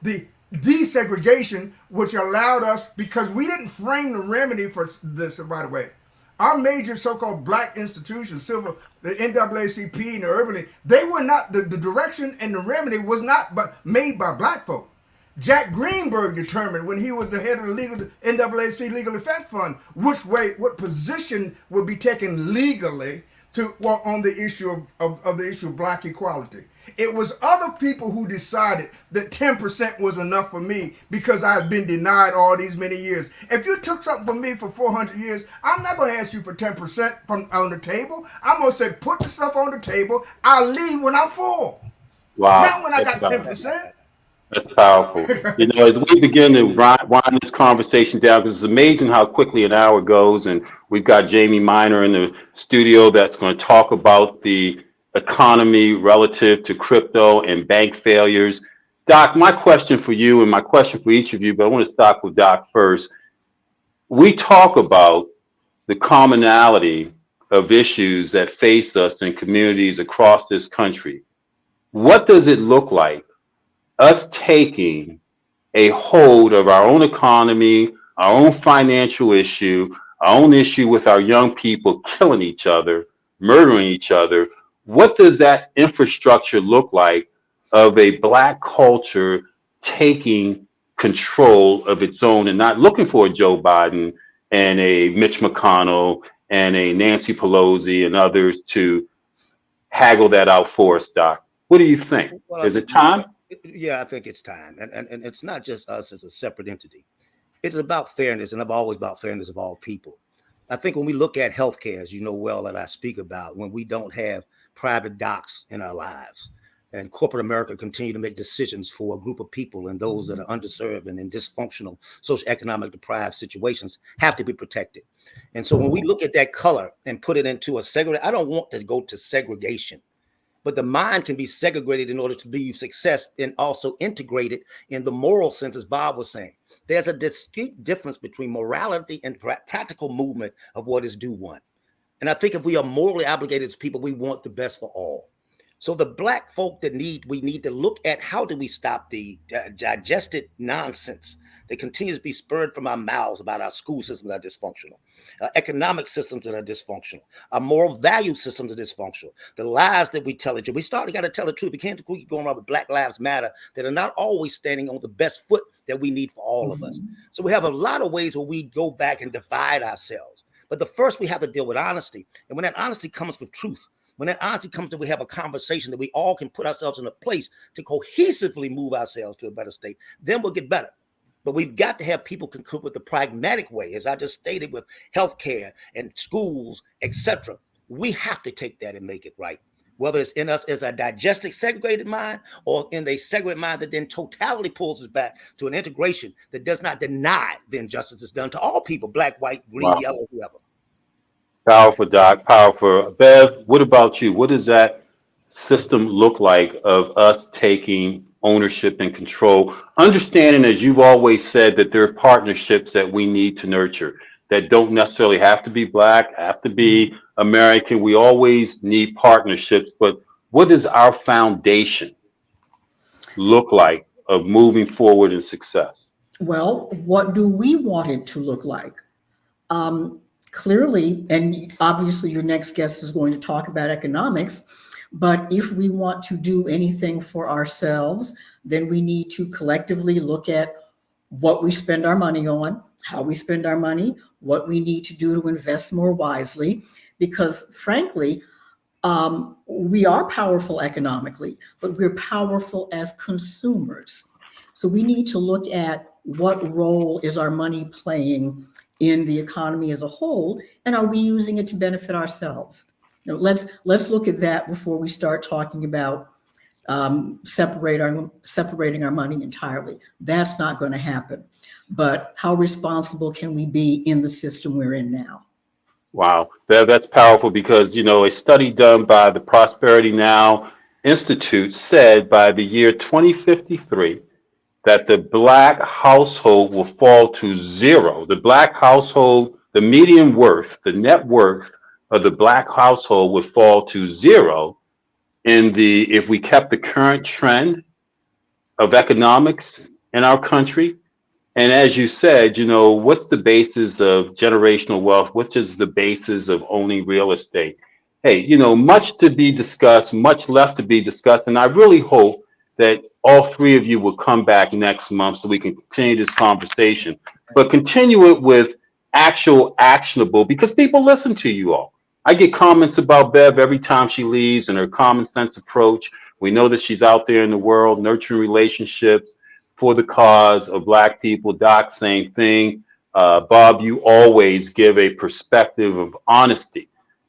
Speaker 4: the desegregation which allowed us, because we didn't frame the remedy for this right away. Our major so-called Black institutions, the NAACP and the Urban League, they were not, the direction and the remedy was not made by Black folk. Jack Greenberg determined, when he was the head of the NAACP Legal Defense Fund, what position would be taken legally on the issue of the issue of Black equality. It was other people who decided that 10% was enough for me because I had been denied all these many years. If you took something from me for 400 years, I'm not going to ask you for 10% on the table. I'm going to say, put the stuff on the table. I'll leave when I'm full.
Speaker 1: Wow.
Speaker 4: Not when I got 10%.
Speaker 1: That's powerful. As we begin to wind this conversation down, because it's amazing how quickly an hour goes, and we've got Jaime Miner in the studio that's going to talk about the economy relative to crypto and bank failures. Doc, my question for you, and my question for each of you, but I want to start with Doc first. We talk about the commonality of issues that face us in communities across this country. What does it look like us taking a hold of our own economy, our own financial issue, our own issue with our young people killing each other, murdering each other? What does that infrastructure look like of a Black culture taking control of its own and not looking for a Joe Biden and a Mitch McConnell and a Nancy Pelosi and others to haggle that out for us, Doc? What do you think?
Speaker 2: Well,
Speaker 1: Is it time?
Speaker 2: Yeah, I think it's time. And it's not just us as a separate entity. It's about fairness, and I'm always about fairness of all people. I think when we look at healthcare, as you know well that I speak about, when we don't have private docs in our lives, and corporate America continue to make decisions for a group of people, and those that are underserved and in dysfunctional socioeconomic deprived situations have to be protected. And so when we look at that color and put it into a segregation, I don't want to go to segregation, but the mind can be segregated in order to be success and also integrated in the moral sense, as Bob was saying. There's a distinct difference between morality and practical movement of what is due one. And I think if we are morally obligated as people, we want the best for all. So the Black folk we need to look at how do we stop the digested nonsense that continues to be spurred from our mouths about our school systems that are dysfunctional, economic systems that are dysfunctional, our moral value systems that are dysfunctional, the lies that we tell each other. We got to tell the truth. We can't keep going around with Black Lives Matter that are not always standing on the best foot that we need for all of us. So we have a lot of ways where we go back and divide ourselves. But the first we have to deal with honesty. And when that honesty comes with truth, when that honesty comes that we have a conversation that we all can put ourselves in a place to cohesively move ourselves to a better state, then we'll get better. But we've got to have people can come with the pragmatic way, as I just stated, with healthcare and schools, etc. We have to take that and make it right. Whether it's in us as a digested, segregated mind, or in a segregated mind that then totality pulls us back to an integration that does not deny the injustice that's done to all people, Black, white, green,
Speaker 1: Wow.
Speaker 2: yellow, whoever.
Speaker 1: Powerful, Doc. Powerful. Bev, what about you? What does that system look like of us taking ownership and control? Understanding, as you've always said, that there are partnerships that we need to nurture that don't necessarily have to be Black, have to be American. We always need partnerships. But what does our foundation look like of moving forward in success?
Speaker 3: Well, what do we want it to look like? Clearly, and obviously your next guest is going to talk about economics, but if we want to do anything for ourselves, then we need to collectively look at what we spend our money on, how we spend our money, what we need to do to invest more wisely, because frankly, we are powerful economically, but we're powerful as consumers. So we need to look at what role is our money playing in the economy as a whole, and are we using it to benefit ourselves? You know, let's look at that before we start talking about separating our money entirely. That's not going to happen. But how responsible can we be in the system we're in now?
Speaker 1: Wow, that's powerful because, you know, a study done by the Prosperity Now Institute said by the year 2053 that the Black household will fall to zero. The Black household, the median worth, the net worth of the Black household would fall to zero if we kept the current trend of economics in our country. And as you said, you know, what's the basis of generational wealth? What is the basis of owning real estate? Hey, you know, much to be discussed, much left to be discussed. And I really hope that all three of you will come back next month so we can continue this conversation, but continue it with actual actionable, because people listen to you all. I get comments about Bev every time she leaves and her common sense approach. We know that she's out there in the world nurturing relationships for the cause of Black people. Doc, same thing. Bob, you always give a perspective of honesty.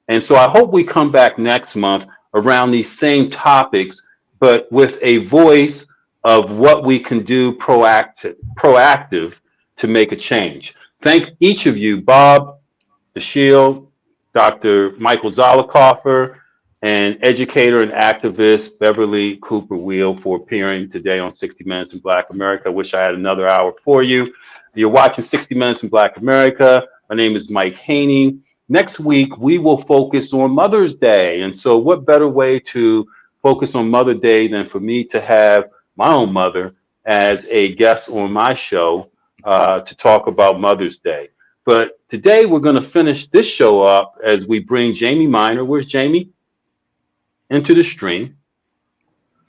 Speaker 1: And so I hope we come back next month around these same topics, but with a voice of what we can do proactive to make a change. Thank each of you, Bob, The Shield, Dr. Michael Zollicoffer, and educator and activist Beverly Cooper Wheel for appearing today on 60 Minutes in Black America. I wish I had another hour for you. You're watching 60 Minutes in Black America. My name is Mike Haney. Next week, we will focus on Mother's Day. And so what better way to focus on Mother's Day than for me to have my own mother as a guest on my show to talk about Mother's Day. But today we're going to finish this show up as we bring Jaime Miner. Where's Jaime? Into the stream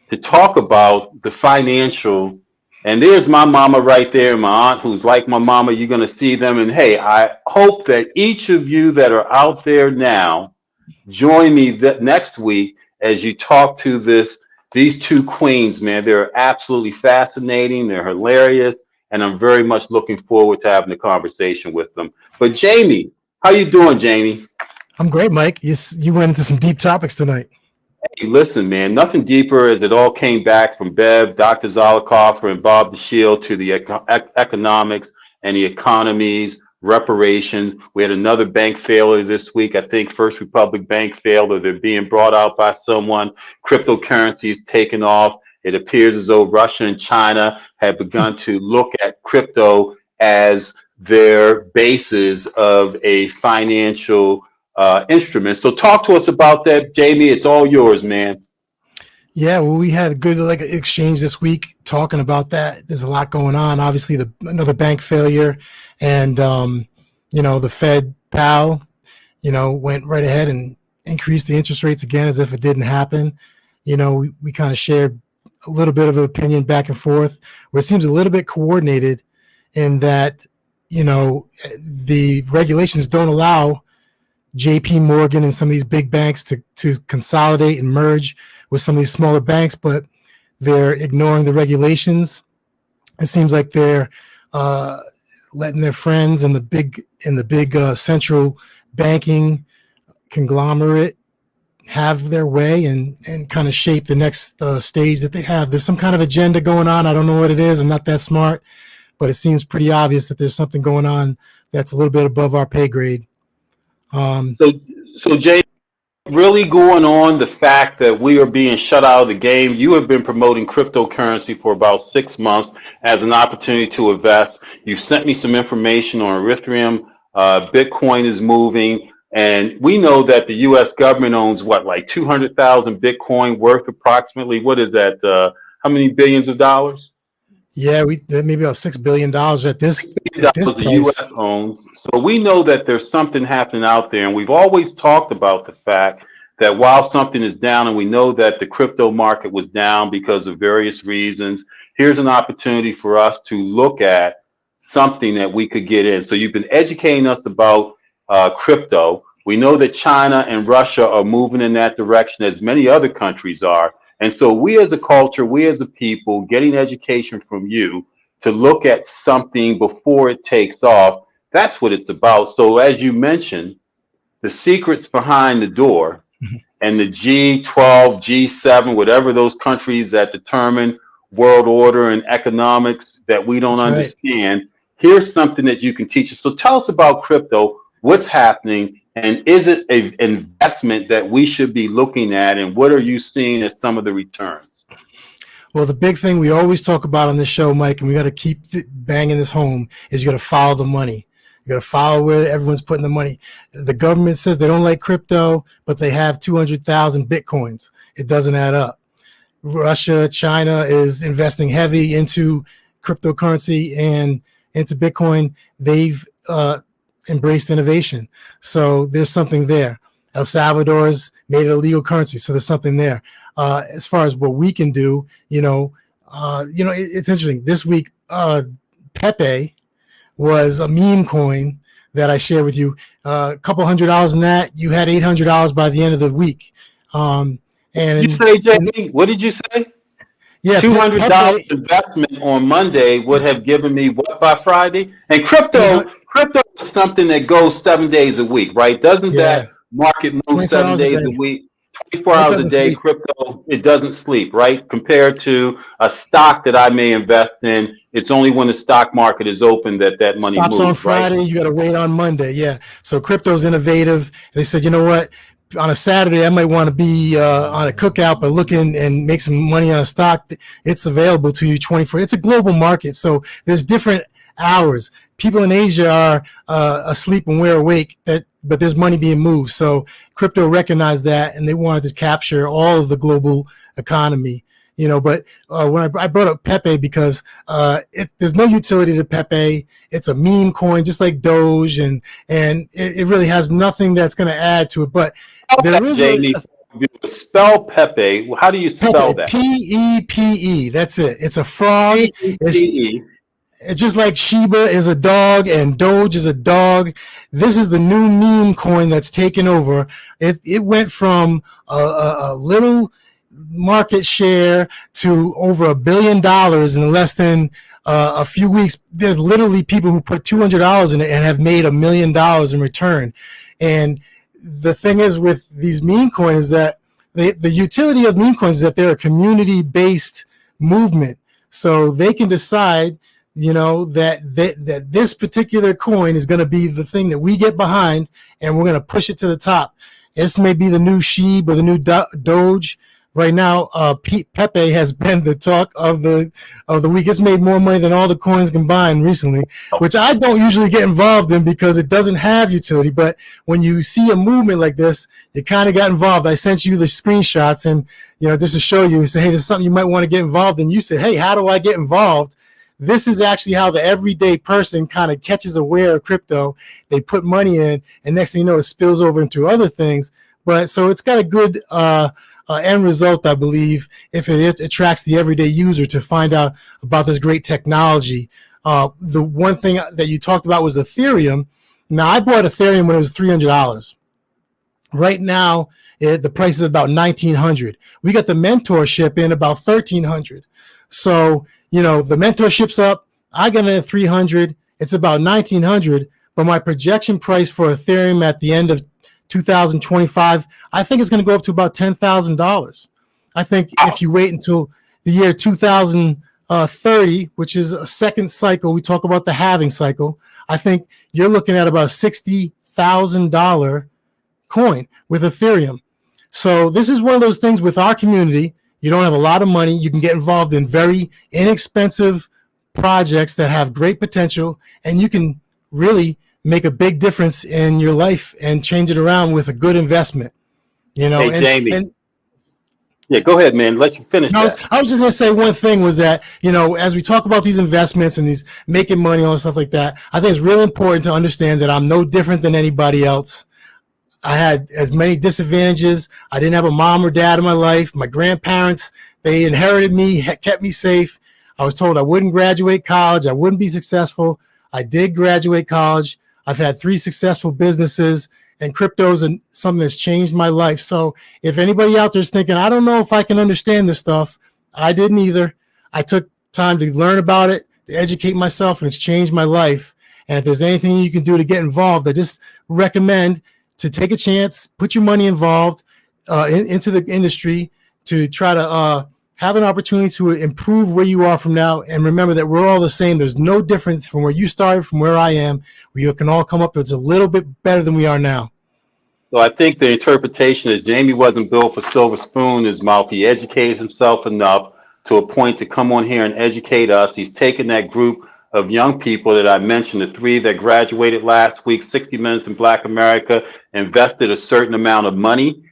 Speaker 1: to talk about the financial. And there's my mama right there, my aunt who's like my mama. You're going to see them. And hey, I hope that each of you that are out there now join me next week as you talk to these two queens, man. They're absolutely fascinating. They're hilarious. And I'm very much looking forward to having a conversation with them. But Jaime, How you doing, Jamie?
Speaker 5: I'm great, Mike. You went into some deep topics tonight.
Speaker 1: Hey, listen, man, nothing deeper as it all came back from Bev, Dr. Zollicoffer, and Bob DeShield to the economics and the economies, reparations. We had another bank failure this week. I think First Republic Bank failed, or they're being brought out by someone. Cryptocurrency is taking off. It appears as though Russia and China have begun to look at crypto as their basis of a financial instrument. So talk to us about that, Jamie. It's all yours, man.
Speaker 5: Yeah, well, we had a good exchange this week talking about that. There's a lot going on. Obviously, another bank failure, and the Fed Powell, went right ahead and increased the interest rates again as if it didn't happen. We kind of shared a little bit of an opinion back and forth, where it seems a little bit coordinated in that the regulations don't allow JP Morgan and some of these big banks to consolidate and merge with some of these smaller banks, but they're ignoring the regulations. It seems like they're letting their friends in the big central banking conglomerate have their way and kind of shape the next stage that they have. There's some kind of agenda going on. I don't know what it is. I'm not that smart, but it seems pretty obvious that there's something going on that's a little bit above our pay grade.
Speaker 1: So Jay, really going on the fact that we are being shut out of the game. You have been promoting cryptocurrency for about 6 months as an opportunity to invest. You sent me some information on Ethereum. Bitcoin is moving, and we know that the U.S. government owns like 200,000 Bitcoin worth approximately. What is that? How many billions of dollars?
Speaker 5: Yeah, maybe about $6 billion at this
Speaker 1: price. The U.S. owns. So we know that there's something happening out there, and we've always talked about the fact that while something is down, and we know that the crypto market was down because of various reasons, here's an opportunity for us to look at something that we could get in. So you've been educating us about crypto. We know that China and Russia are moving in that direction, as many other countries are. And so we as a culture, we as a people, getting education from you to look at something before it takes off, that's what it's about. So as you mentioned, the secrets behind the door and the G12, G7, whatever those countries that determine world order and economics that we don't understand, here's something that you can teach us. So tell us about crypto, what's happening, and is it an investment that we should be looking at, and what are you seeing as some of the returns?
Speaker 5: Well, the big thing we always talk about on this show, Mike, and we got to keep banging this home, is you got to follow the money. You got to follow where everyone's putting the money. The government says they don't like crypto, but they have 200,000 Bitcoins. It doesn't add up. Russia, China is investing heavy into cryptocurrency and into Bitcoin. They've embraced innovation. So there's something there. El Salvador's made it a legal currency. So there's something there. As far as what we can do, it's interesting. This week, Pepe was a meme coin that I shared with you. A couple $100 in that. You had $800 by the end of the week. And
Speaker 1: you say, Jamie, what did you say?
Speaker 5: Yeah,
Speaker 1: $200 investment on Monday would have given me what by Friday? And crypto is something that goes 7 days a week, right? Doesn't that market move 7 days a week? 24 hours a day, crypto, it doesn't sleep, right? Compared to a stock that I may invest in, it's only when the stock market is open that money
Speaker 5: stops
Speaker 1: moves,
Speaker 5: on Friday, right? You got to wait on Monday, yeah. So crypto's innovative. They said, you know what? On a Saturday, I might want to be on a cookout, but looking and make some money on a stock. It's available to you 24. It's a global market, so there's different hours. People in Asia are asleep and we're awake, but there's money being moved. So crypto recognized that, and they wanted to capture all of the global economy. But when I brought up Pepe because there's no utility to Pepe. It's a meme coin, just like Doge, and it really has nothing that's going to add to it. But there is
Speaker 1: Jamie, spell Pepe. How do you spell that?
Speaker 5: Pepe. That's it. It's a frog.
Speaker 1: P-E-P-E.
Speaker 5: It's just like Shiba is a dog and Doge is a dog. This is the new meme coin that's taken over. It went from a little market share to over $1 billion in less than a few weeks. There's literally people who put $200 in it and have made $1 million in return. And the thing is with these meme coins is that the utility of meme coins is that they're a community-based movement. So they can decide, that this particular coin is going to be the thing that we get behind, and we're going to push it to the top. This may be the new SHIB or the new Doge. Right now, Pepe has been the talk of the week. It's made more money than all the coins combined recently, which I don't usually get involved in because it doesn't have utility. But when you see a movement like this, you kind of got involved. I sent you the screenshots, and just to show you, say, hey, this is something you might want to get involved in. You said, hey, how do I get involved? This is actually how the everyday person kind of catches aware of crypto. They put money in, and next thing you know, it spills over into other things. But so it's got a good end result, I believe, if it attracts the everyday user to find out about this great technology. The one thing that you talked about was Ethereum. Now, I bought Ethereum when it was $300. Right now, the price is about $1,900. We got the mentorship in about $1,300. So, the mentorship's up. I got it at $300. It's about $1,900. But my projection price for Ethereum at the end of 2025, I think it's going to go up to about $10,000. I think if you wait until the year 2030, which is a second cycle, we talk about the halving cycle, I think you're looking at about $60,000 coin with Ethereum. So this is one of those things with our community. You don't have a lot of money. You can get involved in very inexpensive projects that have great potential, and you can really make a big difference in your life and change it around with a good investment.
Speaker 1: Hey, Jamie. Yeah, go ahead, man. Let you finish.
Speaker 5: I was just going to say one thing was that, as we talk about these investments and these making money and stuff like that, I think it's really important to understand that I'm no different than anybody else. I had as many disadvantages. I didn't have a mom or dad in my life. My grandparents, they inherited me, kept me safe. I was told I wouldn't graduate college. I wouldn't be successful. I did graduate college. I've had 3 successful businesses, and crypto is something that's changed my life. So if anybody out there is thinking, I don't know if I can understand this stuff, I didn't either. I took time to learn about it, to educate myself, and it's changed my life. And if there's anything you can do to get involved, I just recommend to take a chance, put your money involved into the industry to try to have an opportunity to improve where you are from now. And remember that we're all the same. There's no difference from where you started, from where I am. We can all come up to it's a little bit better than we are now.
Speaker 1: So I think the interpretation is Jamie wasn't built for silver spoon in his mouth. He educated himself enough to a point to come on here and educate us. He's taken that group of young people that I mentioned, the 3 that graduated last week, 60 Minutes in Black America, invested a certain amount of money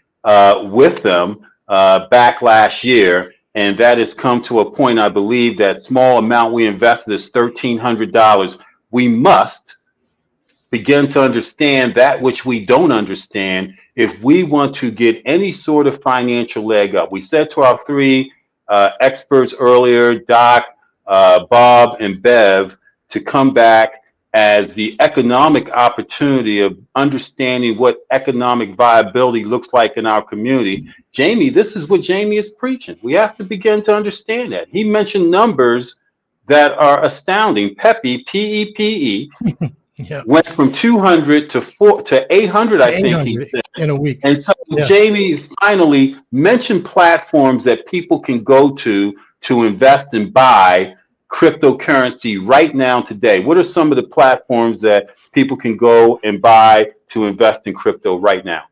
Speaker 1: with them back last year. And that has come to a point, I believe, that small amount we invested is $1,300. We must begin to understand that which we don't understand if we want to get any sort of financial leg up. We said to our 3 experts earlier, Doc, Bob, and Bev, to come back as the economic opportunity of understanding what economic viability looks like in our community. Jamie, this is what Jamie is preaching. We have to begin to understand that. He mentioned numbers that are astounding. Pepe, P-E-P-E,
Speaker 5: yeah,
Speaker 1: went from 200 to 800, I think he said,
Speaker 5: in a week.
Speaker 1: And so Jamie finally mentioned platforms that people can go to invest and buy cryptocurrency right now today. What are some of the platforms that people can go and buy to invest in crypto right now?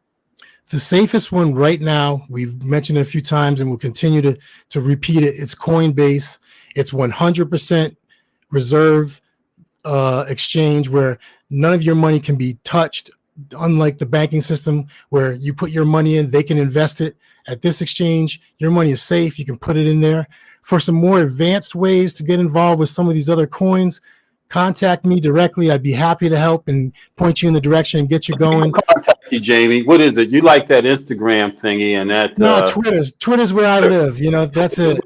Speaker 5: The safest one right now, we've mentioned it a few times and we'll continue to repeat it. It's Coinbase. It's 100% reserve exchange where none of your money can be touched, unlike the banking system where you put your money in, they can invest it. At this exchange, your money is safe. You can put it in there. For some more advanced ways to get involved with some of these other coins, contact me directly. I'd be happy to help and point you in the direction and get you going.
Speaker 1: Contact you, Jamie. What is it? You like that Instagram thingy and that?
Speaker 5: No, Twitter's where I live. That's it.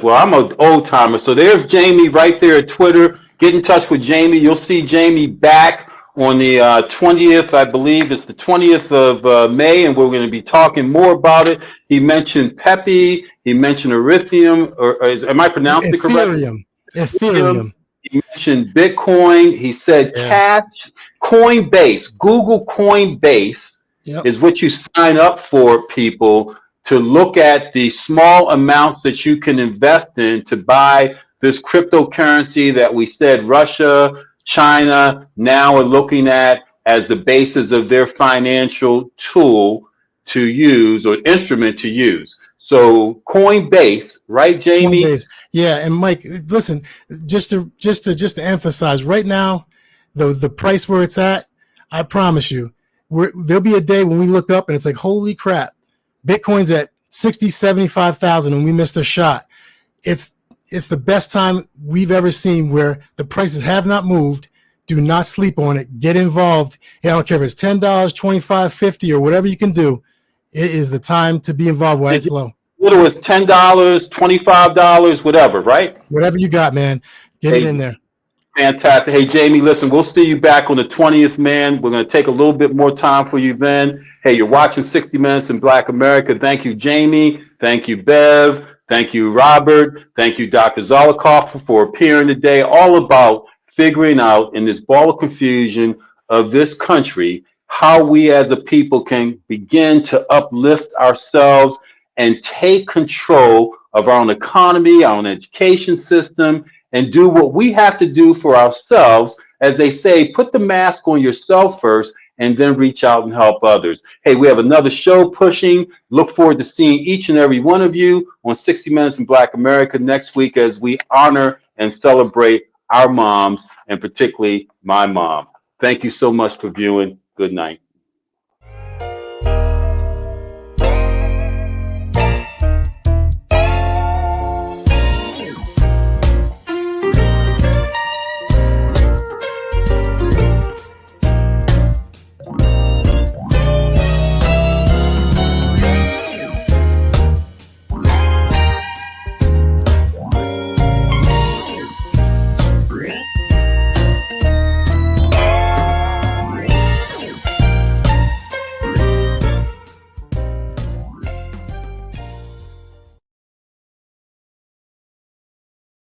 Speaker 1: Well, I'm an old timer. So there's Jamie right there at Twitter. Get in touch with Jamie. You'll see Jamie back on the 20th, I believe it's the 20th of May, and we're going to be talking more about it. He mentioned Pepe, he mentioned Ethereum, am I pronouncing it correctly?
Speaker 5: Ethereum.
Speaker 1: He mentioned Bitcoin. He said cash, Coinbase, Google Coinbase is what you sign up for, people, to look at the small amounts that you can invest in to buy this cryptocurrency that we said Russia, China now are looking at as the basis of their financial tool to use or instrument to use. So Coinbase, right, Jamie?
Speaker 5: Coinbase. Yeah, and Mike, listen, just to emphasize, right now, the price where it's at, I promise you, there'll be a day when we look up and it's like, holy crap, Bitcoin's at 60, 75,000 and we missed a shot. It's the best time we've ever seen where the prices have not moved. Do not sleep on it. Get involved. I don't care if it's $10, $25, $50, or whatever you can do. It is the time to be involved while it's low.
Speaker 1: What it was, $10, $25, whatever, right?
Speaker 5: Whatever you got, man. Get it in there.
Speaker 1: Fantastic. Hey, Jamie, listen, we'll see you back on the 20th, man. We're going to take a little bit more time for you then. Hey, you're watching 60 Minutes in Black America. Thank you, Jamie. Thank you, Bev. Thank you, Robert. Thank you, Dr. Zolikoff, for appearing today. All about figuring out in this ball of confusion of this country how we as a people can begin to uplift ourselves and take control of our own economy, our own education system, and do what we have to do for ourselves. As they say, put the mask on yourself first and then reach out and help others. Hey, we have another show pushing. Look forward to seeing each and every one of you on 60 Minutes in Black America next week as we honor and celebrate our moms, and particularly my mom. Thank you so much for viewing. Good night.